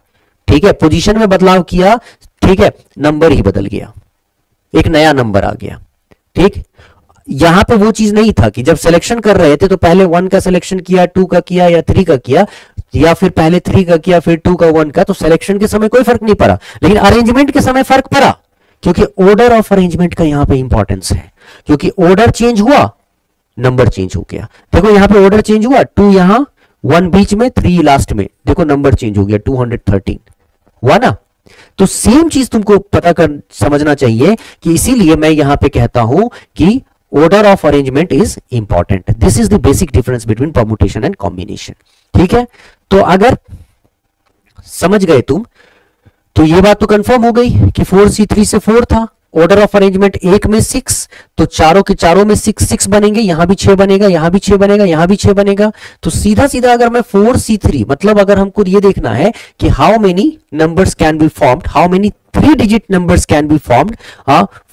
ठीक है, पोजीशन में बदलाव किया, ठीक है, नंबर ही बदल गया, एक नया नंबर आ गया, ठीक। यहां पे वो चीज नहीं था कि जब सिलेक्शन कर रहे थे तो पहले 1 का सिलेक्शन किया, 2 का किया या 3 का किया, या फिर पहले 3 का किया फिर 2 का 1 का, तो सिलेक्शन के समय कोई फर्क नहीं पड़ा। लेकिन अरेंजमेंट के समय फर्क पड़ा, क्योंकि ऑर्डर ऑफ अरेंजमेंट का यहां पे इंपॉर्टेंस है, क्योंकि ऑर्डर चेंज हुआ, नंबर चेंज हो गया। देखो यहां पे ऑर्डर चेंज हुआ, 2 यहां, 1 बीच में, 3 लास्ट में, देखो नंबर चेंज हो गया, 213 हुआ ना। तो सेम चीज तुमको पता कर समझना चाहिए कि इसीलिए मैं यहां पे कहता हूं कि order of arrangement is important. This is the basic difference between permutation and combination. ठीक है, तो अगर समझ गए तुम, तो ये बात तो कंफर्म हो गई कि 4c3 से 4 था, ऑर्डर ऑफ अरेंजमेंट 1 में 6, तो चारों के चारों में 6 बनेंगे, यहां भी 6 बनेगा, यहां भी 6 बनेगा, यहां भी 6 बनेगा। तो सीधा सीधा अगर मैं 4c3, मतलब अगर हमको ये देखना है कि how many numbers can be formed, how many 3 digit numbers can be formed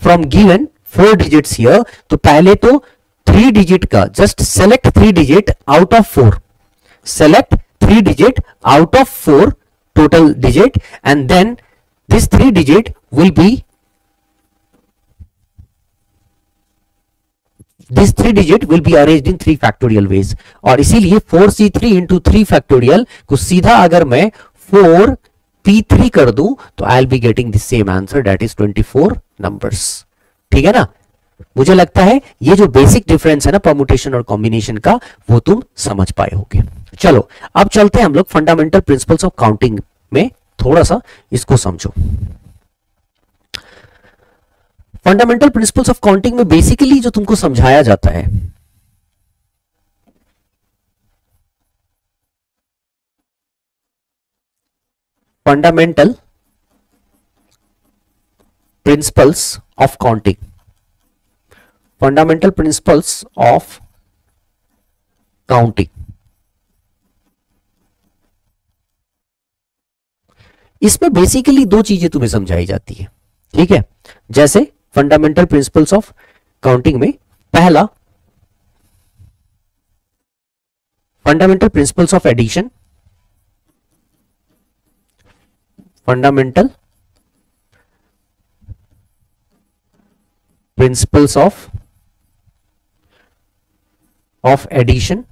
from given 4 digits here. तो पहले तो 3 digit का just select 3 digit out of 4, select 3 digit out of 4 total digit, and then this 3 digit will be, this 3 digit will be arranged in 3 factorial ways. और इसीलिए 4c3 into 3 factorial को सीधा अगर मैं 4p3 कर दूं तो I'll be getting the same answer, that is 24 numbers. ठीक है ना? मुझे लगता है ये जो बेसिक डिफरेंस है ना परमुटेशन और कॉम्बिनेशन का, वो तुम समझ पाए होगे. चलो अब चलते हैं हम लोग फंडामेंटल प्रिंसिपल्स ऑफ काउंटिंग में, थोड़ा सा इसको समझो. फंडामेंटल प्रिंसिपल्स ऑफ काउंटिंग में बेसिकली जो तुमको समझाया जाता है, fundamental principles of counting, fundamental principles of counting, इसमें बेसिकली दो चीजें तुम्हें समझाई जाती है. ठीक है, जैसे फंडामेंटल प्रिंसिपल्स ऑफ काउंटिंग में पहला fundamental principles of addition, fundamental principles of addition,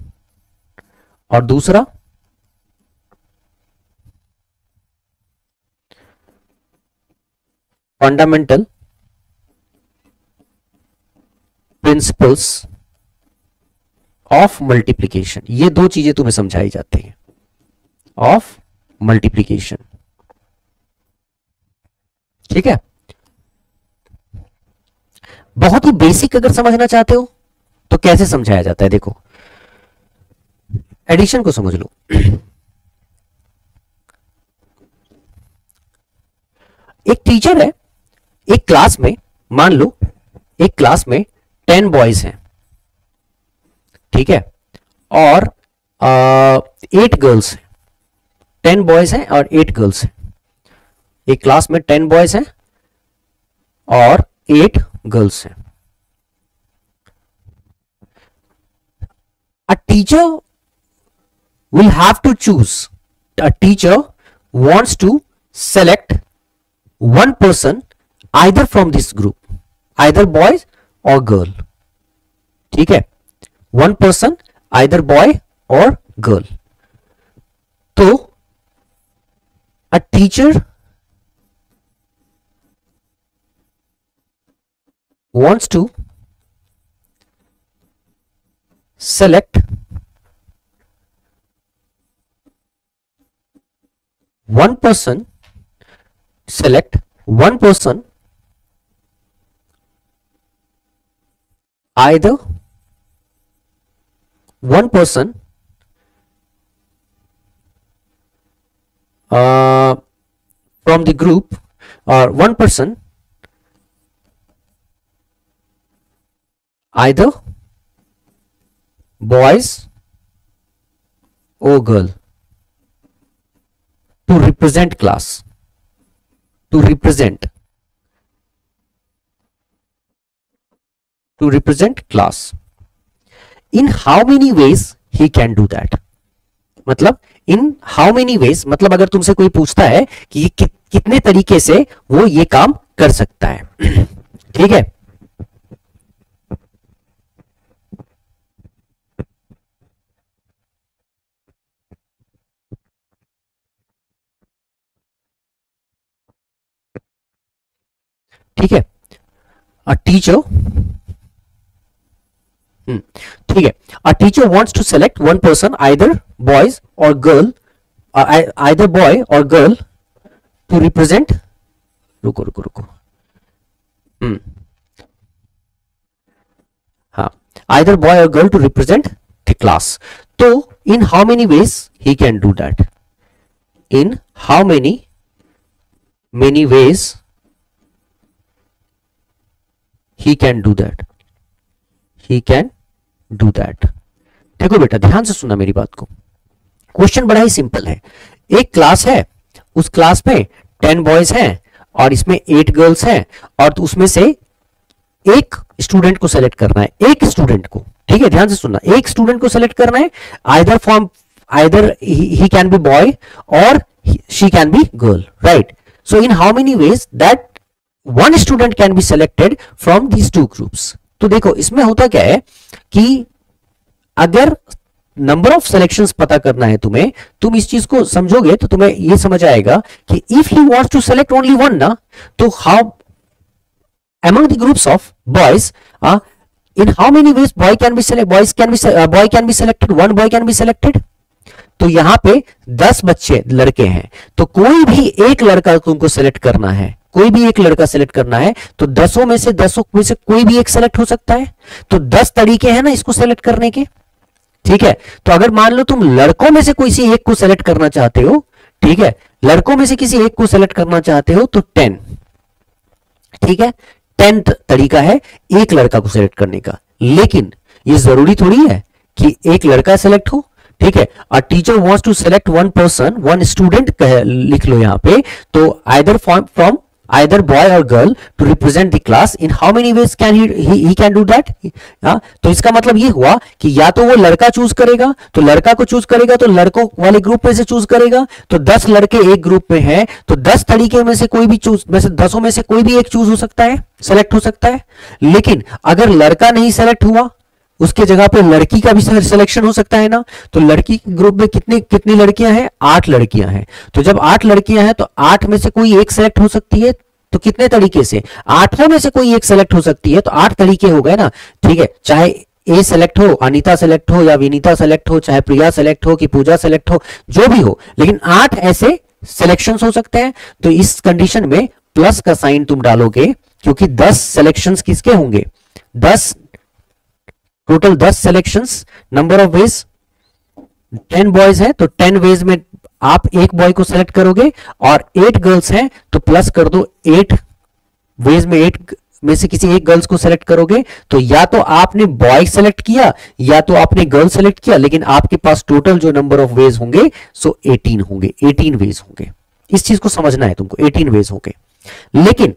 और दूसरा फंडामेंटल प्रिंसिपल्स ऑफ मल्टीप्लिकेशन. ये दो चीजें तुम्हें समझाई जाती हैं, ऑफ मल्टीप्लिकेशन. ठीक है, बहुत ही बेसिक अगर समझना चाहते हो तो कैसे समझाया जाता है, देखो एडिशन को समझ लो. एक टीचर है, एक क्लास में, मान लो एक क्लास में 10 बॉयज हैं, ठीक है, और 8 गर्ल्स हैं. 10 बॉयज हैं और 8 गर्ल्स हैं. एक क्लास में 10 बॉयज हैं और 8 गर्ल्स हैं. A teacher will have to choose. A teacher wants to select one person either from this group, either boys or girl. ठीक है, one person either boy or girl. तो a teacher wants to select one person, select one person either one person from the group, or one person either boys or girl to represent class, to represent class. In how many ways he can do that? मतलब in how many ways, मतलब अगर तुमसे कोई पूछता है कि ये कितने तरीके से वो ये काम कर सकता है. ठीक है, ठीक है. अ टीचर, ठीक है, a teacher wants to select one person either boys or girl, either boy or girl to represent, रुको रुको रुको, हाँ, either boy or girl to represent the class. तो in how many ways he can do that? In how many ways he can do that, he can do that. देखो बेटा ध्यान से सुनना मेरी बात को. क्वेश्चन बड़ा ही सिंपल है. एक क्लास है, उस क्लास में 10 बॉयज हैं और इसमें 8 गर्ल्स हैं और तो उसमें से एक स्टूडेंट को सेलेक्ट करना है, एक स्टूडेंट को, ठीक है, ध्यान से सुनना, एक स्टूडेंट को सेलेक्ट करना है, either he can be boy or she can be girl, right? So in how many ways that one student can be selected from these two groups? तो देखो इसमें होता क्या है कि अगर नंबर ऑफ सिलेक्शंस पता करना है तुम्हें, तुम इस चीज को समझोगे तो तुम्हें यह समझ आएगा कि if he wants to select only one ना, तो how among the groups of boys, in how many ways boy can be selected, one boy can be selected? तो यहां पे 10 बच्चे लड़के हैं, तो कोई भी एक लड़का तुमको सेलेक्ट करना है, कोई भी एक लड़का सेलेक्ट करना है, तो 10 में से कोई भी एक सेलेक्ट हो सकता है। तो 10 तरीके हैं ना इसको सेलेक्ट करने के, ठीक है? तो अगर मान लो तुम लड़कों में से किसी एक को सेलेक्ट करना चाहते हो, ठीक है, लड़कों में से किसी एक को सेलेक्ट करना चाहते हो, तो 10, ठीक है, 10th तरीका है एक लड़का को सेलेक्ट करने का। लेकिन ये जरूरी थोड़ी है कि एक लड़का सेलेक्ट हो, ठीक है? A teacher wants to select one person, one student लिख लो यहां पे, तो either from either boy or girl to represent the class, in how many ways can he can do that? तो इसका मतलब ये हुआ कि या तो वो लड़का चूज करेगा, तो लड़का को चूज करेगा तो लड़कों वाले ग्रुप में से चूज करेगा, तो 10 लड़के एक ग्रुप में हैं, तो 10 तरीके में से कोई भी चूज, में से 10 में से कोई भी एक चूज हो सकता है, सेलेक्ट हो सकता है। लेकिन अगर लड़का नहीं सेलेक्ट हुआ, उसके जगह पे लड़की का भी सिलेक्शन हो सकता है ना, तो लड़की के ग्रुप में कितनी लड़कियां हैं? 8 लड़कियां हैं। तो जब 8 लड़कियां हैं तो 8 में से कोई एक सेलेक्ट हो सकती है, तो कितने तरीके से? 8 में से कोई एक सेलेक्ट हो सकती है, तो 8 तरीके हो गए ना, ठीक है? चाहे ए सेलेक्ट हो, अनीता सेलेक्ट हो, या विनीता सेलेक्ट हो, चाहे प्रिया सेलेक्ट हो कि पूजा सेलेक्ट हो, जो भी हो, लेकिन 8 ऐसे सिलेक्शंस हो सकते हैं। तो इस कंडीशन में प्लस का साइन तुम डालोगे, क्योंकि 10 सिलेक्शंस किसके होंगे? 10 total 10 selections, number of veg 10 boys है, तो 10 वेज में आप एक बॉय को सेलेक्ट करोगे, और 8 गर्ल्स हैं तो प्लस कर दो, 8 वेज में 8 में से किसी एक गर्ल्स को सेलेक्ट करोगे, तो या तो आपने बॉय सेलेक्ट किया या तो आपने गर्ल सेलेक्ट किया, लेकिन आपके पास टोटल जो नंबर ऑफ वेज होंगे सो 18 होंगे, 18 वेज होंगे। इस चीज को समझना है तुमको, 18 वेज होंगे। लेकिन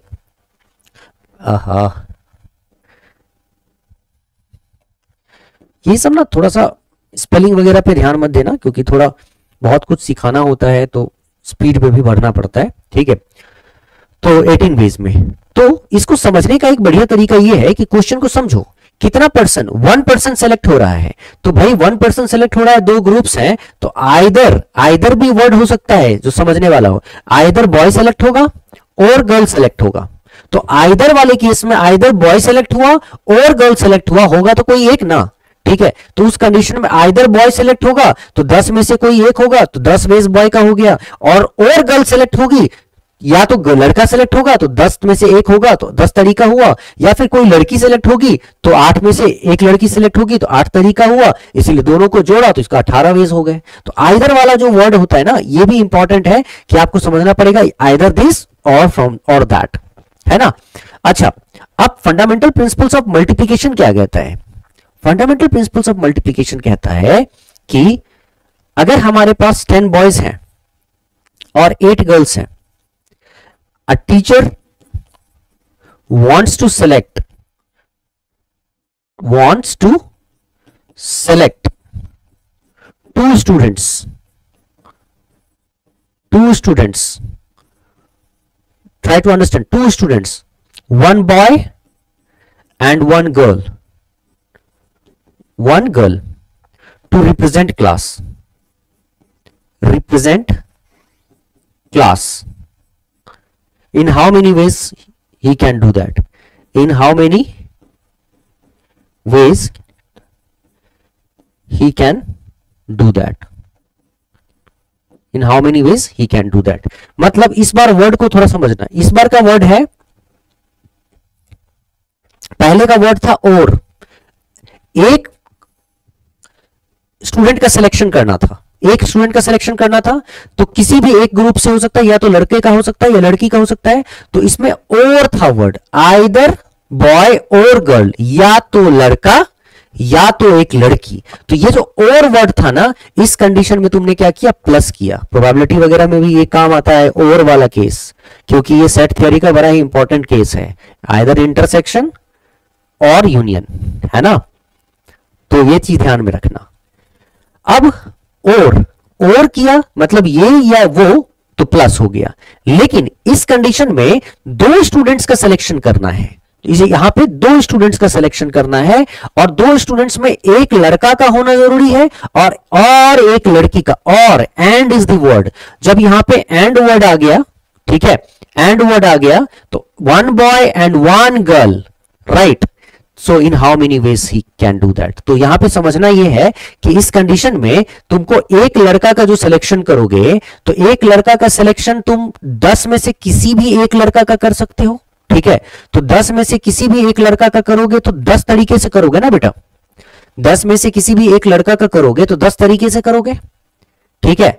ये सब ना थोड़ा सा स्पेलिंग वगैरह पे ध्यान मत देना, क्योंकि थोड़ा बहुत कुछ सिखाना होता है तो स्पीड पे भी बढ़ना पड़ता है, ठीक है? तो 18 वेज में, तो इसको समझने का एक बढ़िया तरीका ये है कि क्वेश्चन को समझो, कितना पर्सन? 1% सेलेक्ट हो रहा है, तो भाई 1% सेलेक्ट हो रहा है, 2 ग्रुप्स हैं, तो आइदर भी वर्ड हो सकता है जो समझने वाला हो, आइदर बॉय सेलेक्ट होगा और गर्ल सेलेक्ट होगा। तो आइदर वाले केस में आइदर बॉय सेलेक्ट हुआ और गर्ल सेलेक्ट हुआ, होगा तो कोई एक ना, ठीक है? तो उस कंडीशन में आइदर बॉय सेलेक्ट होगा तो 10 में से कोई एक होगा, तो 10 वेज बॉय का हो गया, और गर्ल सेलेक्ट होगी, या तो लड़का सेलेक्ट होगा तो 10 में से एक होगा, तो 10 तरीका हुआ, या फिर कोई लड़की सेलेक्ट होगी तो 8 में से एक लड़की सेलेक्ट होगी तो 8 तरीका हुआ, इसीलिए दोनों को जोड़ा तो इसका 18 वेज हो गए। तो आइदर वाला जो वर्ड होता है ना, ये भी इंपॉर्टेंट है कि आपको समझना पड़ेगा, आइदर दिस और फ्रॉम और दैट, है ना? अच्छा, अब फंडामेंटल प्रिंसिपल्स ऑफ मल्टीप्लीकेशन क्या कहता है? फंडामेंटल प्रिंसिपल्स ऑफ मल्टीप्लीकेशन कहता है कि अगर हमारे पास 10 बॉयज हैं और 8 गर्ल्स हैं, a teacher wants to select 2 students, try to understand, 2 students, 1 boy and 1 girl to represent class. In how many ways he can do that? In how many ways he can do that? In how many ways he can do that? मतलब इस बार वर्ड को थोड़ा समझना। इस बार का वर्ड है, पहले का वर्ड था और, एक स्टूडेंट का सिलेक्शन करना था, एक स्टूडेंट का सिलेक्शन करना था, तो किसी भी एक ग्रुप से हो सकता है, या तो लड़के का हो सकता है या लड़की का हो सकता है। तो इसमें और था word, either boy or girl, या तो लड़का या तो एक लड़की। तो ये जो और वर्ड था ना, इस कंडीशन में तुमने क्या किया, प्लस किया। प्रोबेबिलिटी वगैरह में भी ये काम आता है और वाला केस, क्योंकि ये सेट थ्योरी का बड़ा ही इंपॉर्टेंट केस है, आइदर इंटरसेक्शन और यूनियन, है ना। तो ये चीज ध्यान में रखना। अब और किया मतलब ये या वो, तो प्लस हो गया। लेकिन इस कंडीशन में दो स्टूडेंट्स का सिलेक्शन करना है, इसे यहां पे दो स्टूडेंट्स का सिलेक्शन करना है, और दो स्टूडेंट्स में एक लड़का का होना जरूरी है और एक लड़की का। और एंड इज द वर्ड, जब यहां पे एंड वर्ड आ गया, ठीक है, एंड वर्ड आ गया, तो one boy and one girl, right. So in how many ways he can do that. तो यहां पे समझना यह है कि इस कंडीशन में तुमको एक लड़का का जो सिलेक्शन करोगे, तो एक लड़का का सिलेक्शन तुम 10 में से किसी भी एक लड़का का कर सकते हो, ठीक है। तो 10 में से किसी भी एक लड़का का करोगे तो 10 तरीके से करोगे ना बेटा, 10 में से किसी भी एक लड़का का करोगे तो 10 तरीके से करोगे, ठीक है।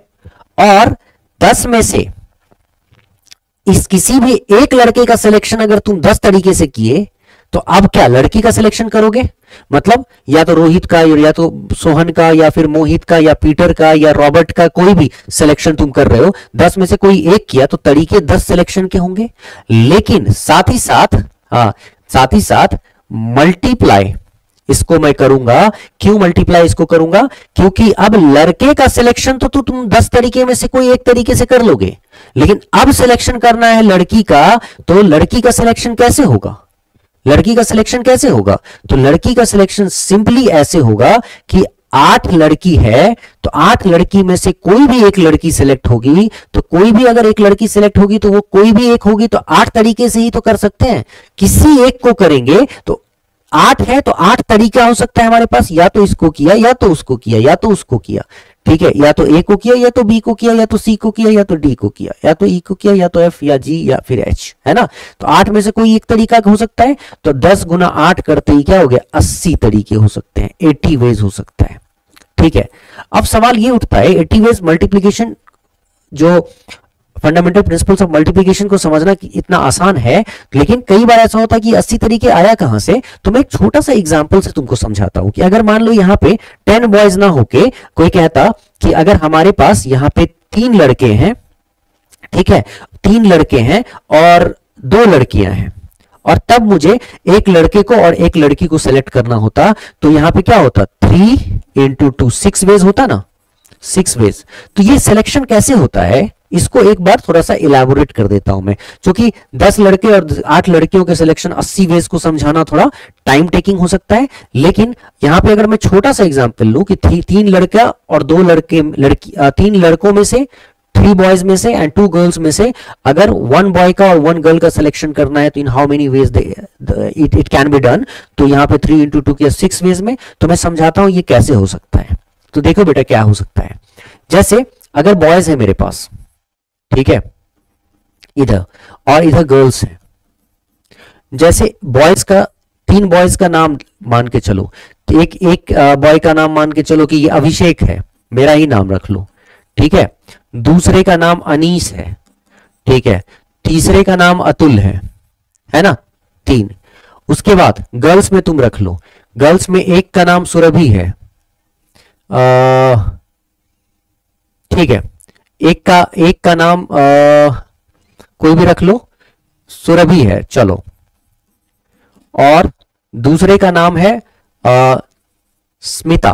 और 10 में से इस किसी भी एक लड़के का सिलेक्शन अगर तुम 10 तरीके से किए, तो अब क्या लड़की का सिलेक्शन करोगे, मतलब या तो रोहित का, या तो सोहन का, या फिर मोहित का, या पीटर का, या रॉबर्ट का, कोई भी सिलेक्शन तुम कर रहे हो, 10 में से कोई एक किया तो तरीके 10 सिलेक्शन के होंगे। लेकिन साथ ही साथ मल्टीप्लाई इसको मैं करूंगा। क्यों मल्टीप्लाई इसको करूंगा, क्योंकि अब लड़के का सिलेक्शन तो तुम 10 तरीके में से कोई एक तरीके से कर लोगे, लेकिन अब सिलेक्शन करना है लड़की का, तो लड़की का सिलेक्शन कैसे होगा, लड़की का सिलेक्शन कैसे होगा, तो लड़की का सिलेक्शन सिंपली ऐसे होगा कि 8 लड़की है, तो 8 लड़की में से कोई भी एक लड़की सिलेक्ट होगी, तो कोई भी अगर एक लड़की सिलेक्ट होगी तो वो कोई भी एक होगी, तो 8 तरीके से ही तो कर सकते हैं। किसी एक को करेंगे तो 8 है, तो 8 तरीका हो सकता है हमारे पास, या तो इसको किया, या तो उसको किया, या तो उसको किया, ठीक है, या तो ए को किया, या तो बी को किया, या तो सी को किया, या तो डी को किया, या तो ई को किया, या तो एफ, या जी, या फिर एच, है ना। तो 8 में से कोई एक तरीका हो सकता है, तो 10 गुना 8 करते ही क्या हो गया, 80 तरीके हो सकते हैं, 80 वेज हो सकता है, ठीक है। अब सवाल ये उठता है, 80 वेज मल्टीप्लीकेशन, जो फंडामेंटल प्रिंसिपल्स ऑफ मल्टीप्लिकेशन को समझना इतना आसान है, लेकिन कई बार ऐसा होता है कि 80 तरीके आया कहां से। तो मैं एक छोटा सा एग्जांपल से तुमको समझाता हूं कि अगर मान लो यहां पे 10 बॉयज ना होके कोई कहता कि अगर हमारे पास यहां पे 3 लड़के हैं, ठीक है, 3 लड़के हैं और 2 लड़कियां हैं, और तब मुझे एक लड़के को और एक लड़की को सिलेक्ट करना होता, तो यहां पे क्या होता, 3 × 2 6 वेज होता ना, 6 वेज। तो ये सिलेक्शन कैसे होता है, इसको एक बार थोड़ा सा इलैबोरेट कर देता हूं मैं, क्योंकि 10 लड़के और 8 लड़कियों के सिलेक्शन 80 वेज को समझाना थोड़ा टाइम टेकिंग हो सकता है। लेकिन यहां पे अगर मैं छोटा सा एग्जांपल लूं कि 3 लड़का और 2 लड़की 3 लड़कों में से, 3 बॉयज में से एंड 2 गर्ल्स में से अगर 1 बॉय का और 1 गर्ल का सिलेक्शन करना है, तो in how many ways it can be done. तो यहां पे 3 × 2 किया 6 वेज में। तो मैं समझाता हूं ये कैसे हो सकता है। तो देखो बेटा क्या हो सकता है, जैसे अगर बॉयज है मेरे पास, ठीक है, इधर, और इधर गर्ल्स है। जैसे बॉयज का 3 बॉयज का नाम मान के चलो, एक बॉय का नाम मान के चलो कि ये अभिषेक है, मेरा ही नाम रख लो, ठीक है। दूसरे का नाम अनीस है, ठीक है। तीसरे का नाम अतुल है ना, 3। उसके बाद गर्ल्स में तुम रख लो, गर्ल्स में एक का नाम सुरभि है, ठीक है, एक का नाम कोई भी रख लो, सुरभि है, चलो। और दूसरे का नाम है स्मिता,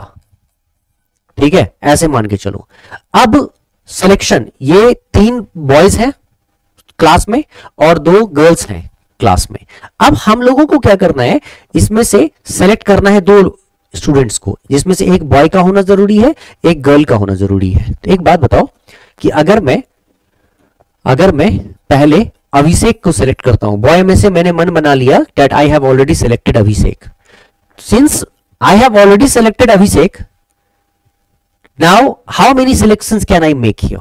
ठीक है, ऐसे मान के चलो। अब सिलेक्शन, ये 3 बॉयज हैं क्लास में और 2 गर्ल्स हैं क्लास में। अब हम लोगों को क्या करना है, इसमें से सेलेक्ट करना है 2 स्टूडेंट्स को, जिसमें से एक बॉय का होना जरूरी है, एक गर्ल का होना जरूरी है। तो एक बात बताओ कि अगर मैं पहले अभिषेक को सिलेक्ट करता हूं, बॉय में से मैंने मन बना लिया that I have already selected Abhishek. Since I have already selected Abhishek, now how many selections can I make here.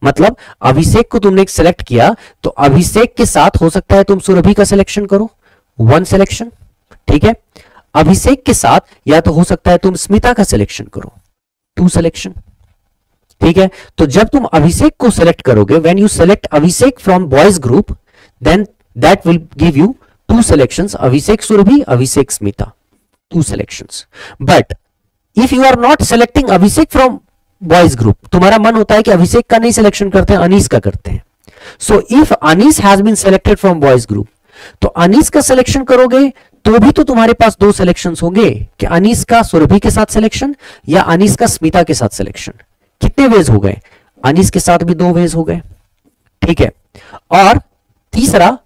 मतलब अभिषेक को तुमने सिलेक्ट किया, तो अभिषेक के साथ हो सकता है तुम सुरभि का सिलेक्शन करो, 1 सिलेक्शन, ठीक है। अभिषेक के साथ या तो हो सकता है तुम स्मिता का सिलेक्शन करो, 2 सिलेक्शन, ठीक है। तो जब तुम अभिषेक को सिलेक्ट करोगे, when you select Abhishek from boys group, then that will give you 2 selections, Abhishek Surbhi, Abhishek Smita. 2 selections. But if you are not selecting Abhishek from boys group, तुम्हारा मन होता है कि अभिषेक का नहीं सिलेक्शन करते हैं, अनीस का करते हैं. So if Anis has been selected from boys group, तो अनीस का सिलेक्शन करोगे तो भी तो तुम्हारे पास 2 सिलेक्शंस होंगे कि अनीस का सुरभि के साथ सिलेक्शन या अनीस का स्मिता के साथ सिलेक्शन. कितने वेज हो गए? अनीस के साथ भी 2 वेज हो गए. ठीक है. और तीसरा,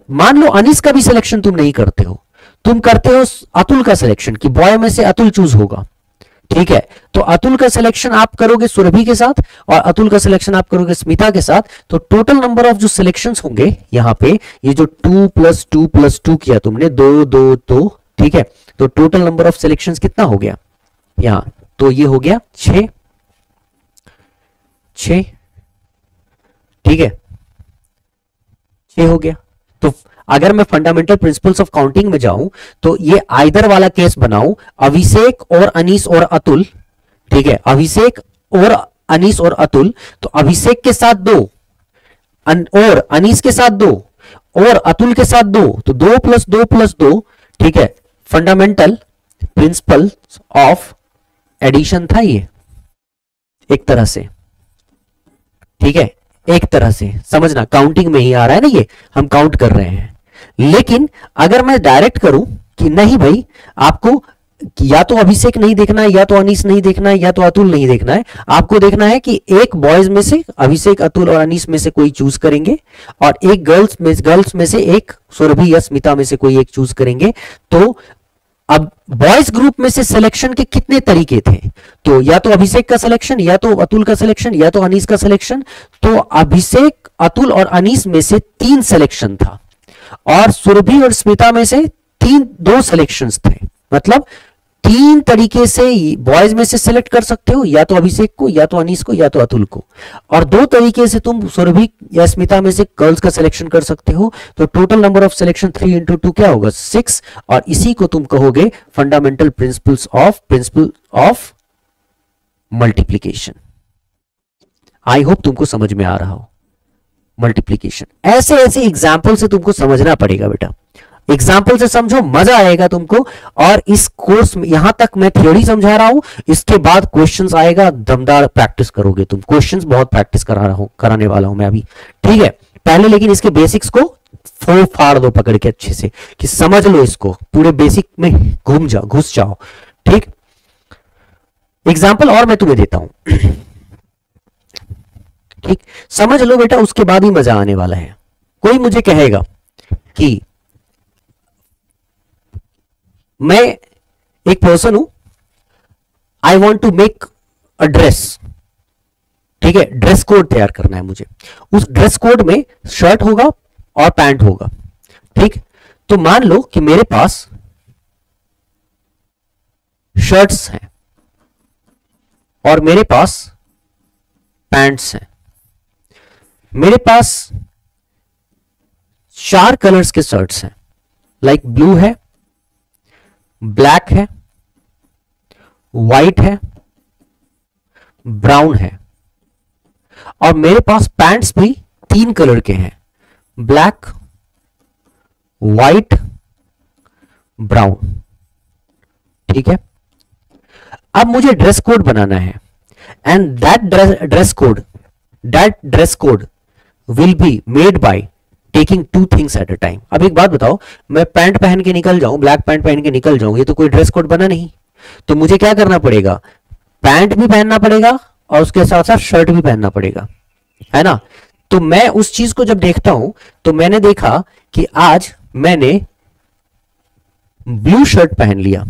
मान लो अनीस का भी सिलेक्शन तुम नहीं करते हो, तुम करते हो अतुल का सिलेक्शन कि बॉय में से अतुल चूज होगा. ठीक है. तो अतुल का सिलेक्शन आप करोगे सुरभि के साथ और अतुल का सिलेक्शन आप करोगे स्मिता के साथ. तो टोटल नंबर ऑफ जो सिलेक्शंस होंगे यहां पे, ये जो 2 + 2 + 2 किया तुमने, 2 2 2. ठीक है. तो टोटल नंबर ऑफ सिलेक्शंस कितना हो गया यहां? तो ये हो गया 6. ठीक है, 6 हो गया. तो अगर मैं फंडामेंटल प्रिंसिपल्स ऑफ काउंटिंग में जाऊं तो ये आइदर वाला केस बनाऊं, अभिषेक और अनीस और अतुल. ठीक है, अभिषेक और अनीस और अतुल. तो अभिषेक के साथ 2 और अनीस के साथ 2 और अतुल के साथ 2, तो 2 + 2 + 2. ठीक है, फंडामेंटल प्रिंसिपल्स ऑफ एडिशन था ये एक तरह से. ठीक है, एक तरह से समझना, काउंटिंग में ही आ रहा है ना, ये हम काउंट कर रहे हैं. लेकिन अगर मैं डायरेक्ट करूं कि नहीं भाई, आपको या तो अभिषेक नहीं देखना है, या तो अनीस नहीं देखना है, या तो अतुल नहीं देखना है, आपको देखना है कि एक बॉयज में से अभिषेक, अतुल और अनीस में से कोई चूज करेंगे और एक गर्ल्स में से एक सुरभि या स्मिता में से कोई एक चूज करेंगे. तो अब बॉयज ग्रुप में से सिलेक्शन के कितने तरीके थे? तो या तो अभिषेक का सिलेक्शन, या तो अतुल का सिलेक्शन, या तो अनीस का सिलेक्शन. तो अभिषेक, अतुल और अनीस में से 3 सिलेक्शन था और सुरभि और स्मिता में से 2 सिलेक्शंस थे. मतलब 3 तरीके से बॉयज में से सिलेक्ट कर सकते हो, या तो अभिषेक को, या तो अनीस को, या तो अतुल को. और 2 तरीके से तुम सुरभि या स्मिता में से गर्ल्स का सिलेक्शन कर सकते हो. तो टोटल नंबर ऑफ सिलेक्शन 3 × 2 क्या होगा? 6. और इसी को तुम कहोगे fundamental principle of multiplication. I hope तुमको समझ में आ रहा हो. मल्टीप्लीकेशन ऐसे ऐसे एग्जाम्पल से तुमको समझना पड़ेगा बेटा. एग्जाम्पल से समझो, मजा आएगा तुमको. और इस कोर्स में यहां तक मैं थ्योरी समझा रहा हूं, इसके बाद क्वेश्चंस आएगा, दमदार प्रैक्टिस करोगे तुम. क्वेश्चंस बहुत प्रैक्टिस कराने वाला हूं मैं अभी. ठीक है, पहले लेकिन इसके बेसिक्स को फोड़ फाड़ दो पकड़ के अच्छे से, कि समझ लो इसको, पूरे बेसिक में घुस जाओ. ठीक, एग्जाम्पल और मैं तुम्हें देता हूं. ठीक, समझ लो बेटा, उसके बाद ही मजा आने वाला है. कोई मुझे कहेगा कि मैं एक पर्सन हूं, I want to make a dress. ठीक है, ड्रेस कोड तैयार करना है मुझे. उस ड्रेस कोड में शर्ट होगा और पैंट होगा. ठीक, तो मान लो कि मेरे पास शर्ट्स हैं और मेरे पास पैंट्स हैं. मेरे पास 4 कलर्स के शर्ट्स हैं, लाइक ब्लू है, ब्लैक है, व्हाइट है, ब्राउन है. और मेरे पास पैंट्स भी 3 कलर के हैं, ब्लैक, व्हाइट, ब्राउन. ठीक है, अब मुझे ड्रेस कोड बनाना है. And that dress code will be made by taking 2 things at a time. अब एक बात बताओ, मैं पैंट पहन के निकल जाऊं, ब्लैक पैंट पहन के निकल जाऊं, ये तो कोई ड्रेस कोड बना नहीं. तो मुझे क्या करना पड़ेगा? पैंट भी पहनना पड़ेगा और उसके साथ साथ शर्ट भी पहनना पड़ेगा, है ना. तो मैं उस चीज को जब देखता हूं तो मैंने देखा कि आज मैंने ब्लू शर्ट पहन लिया.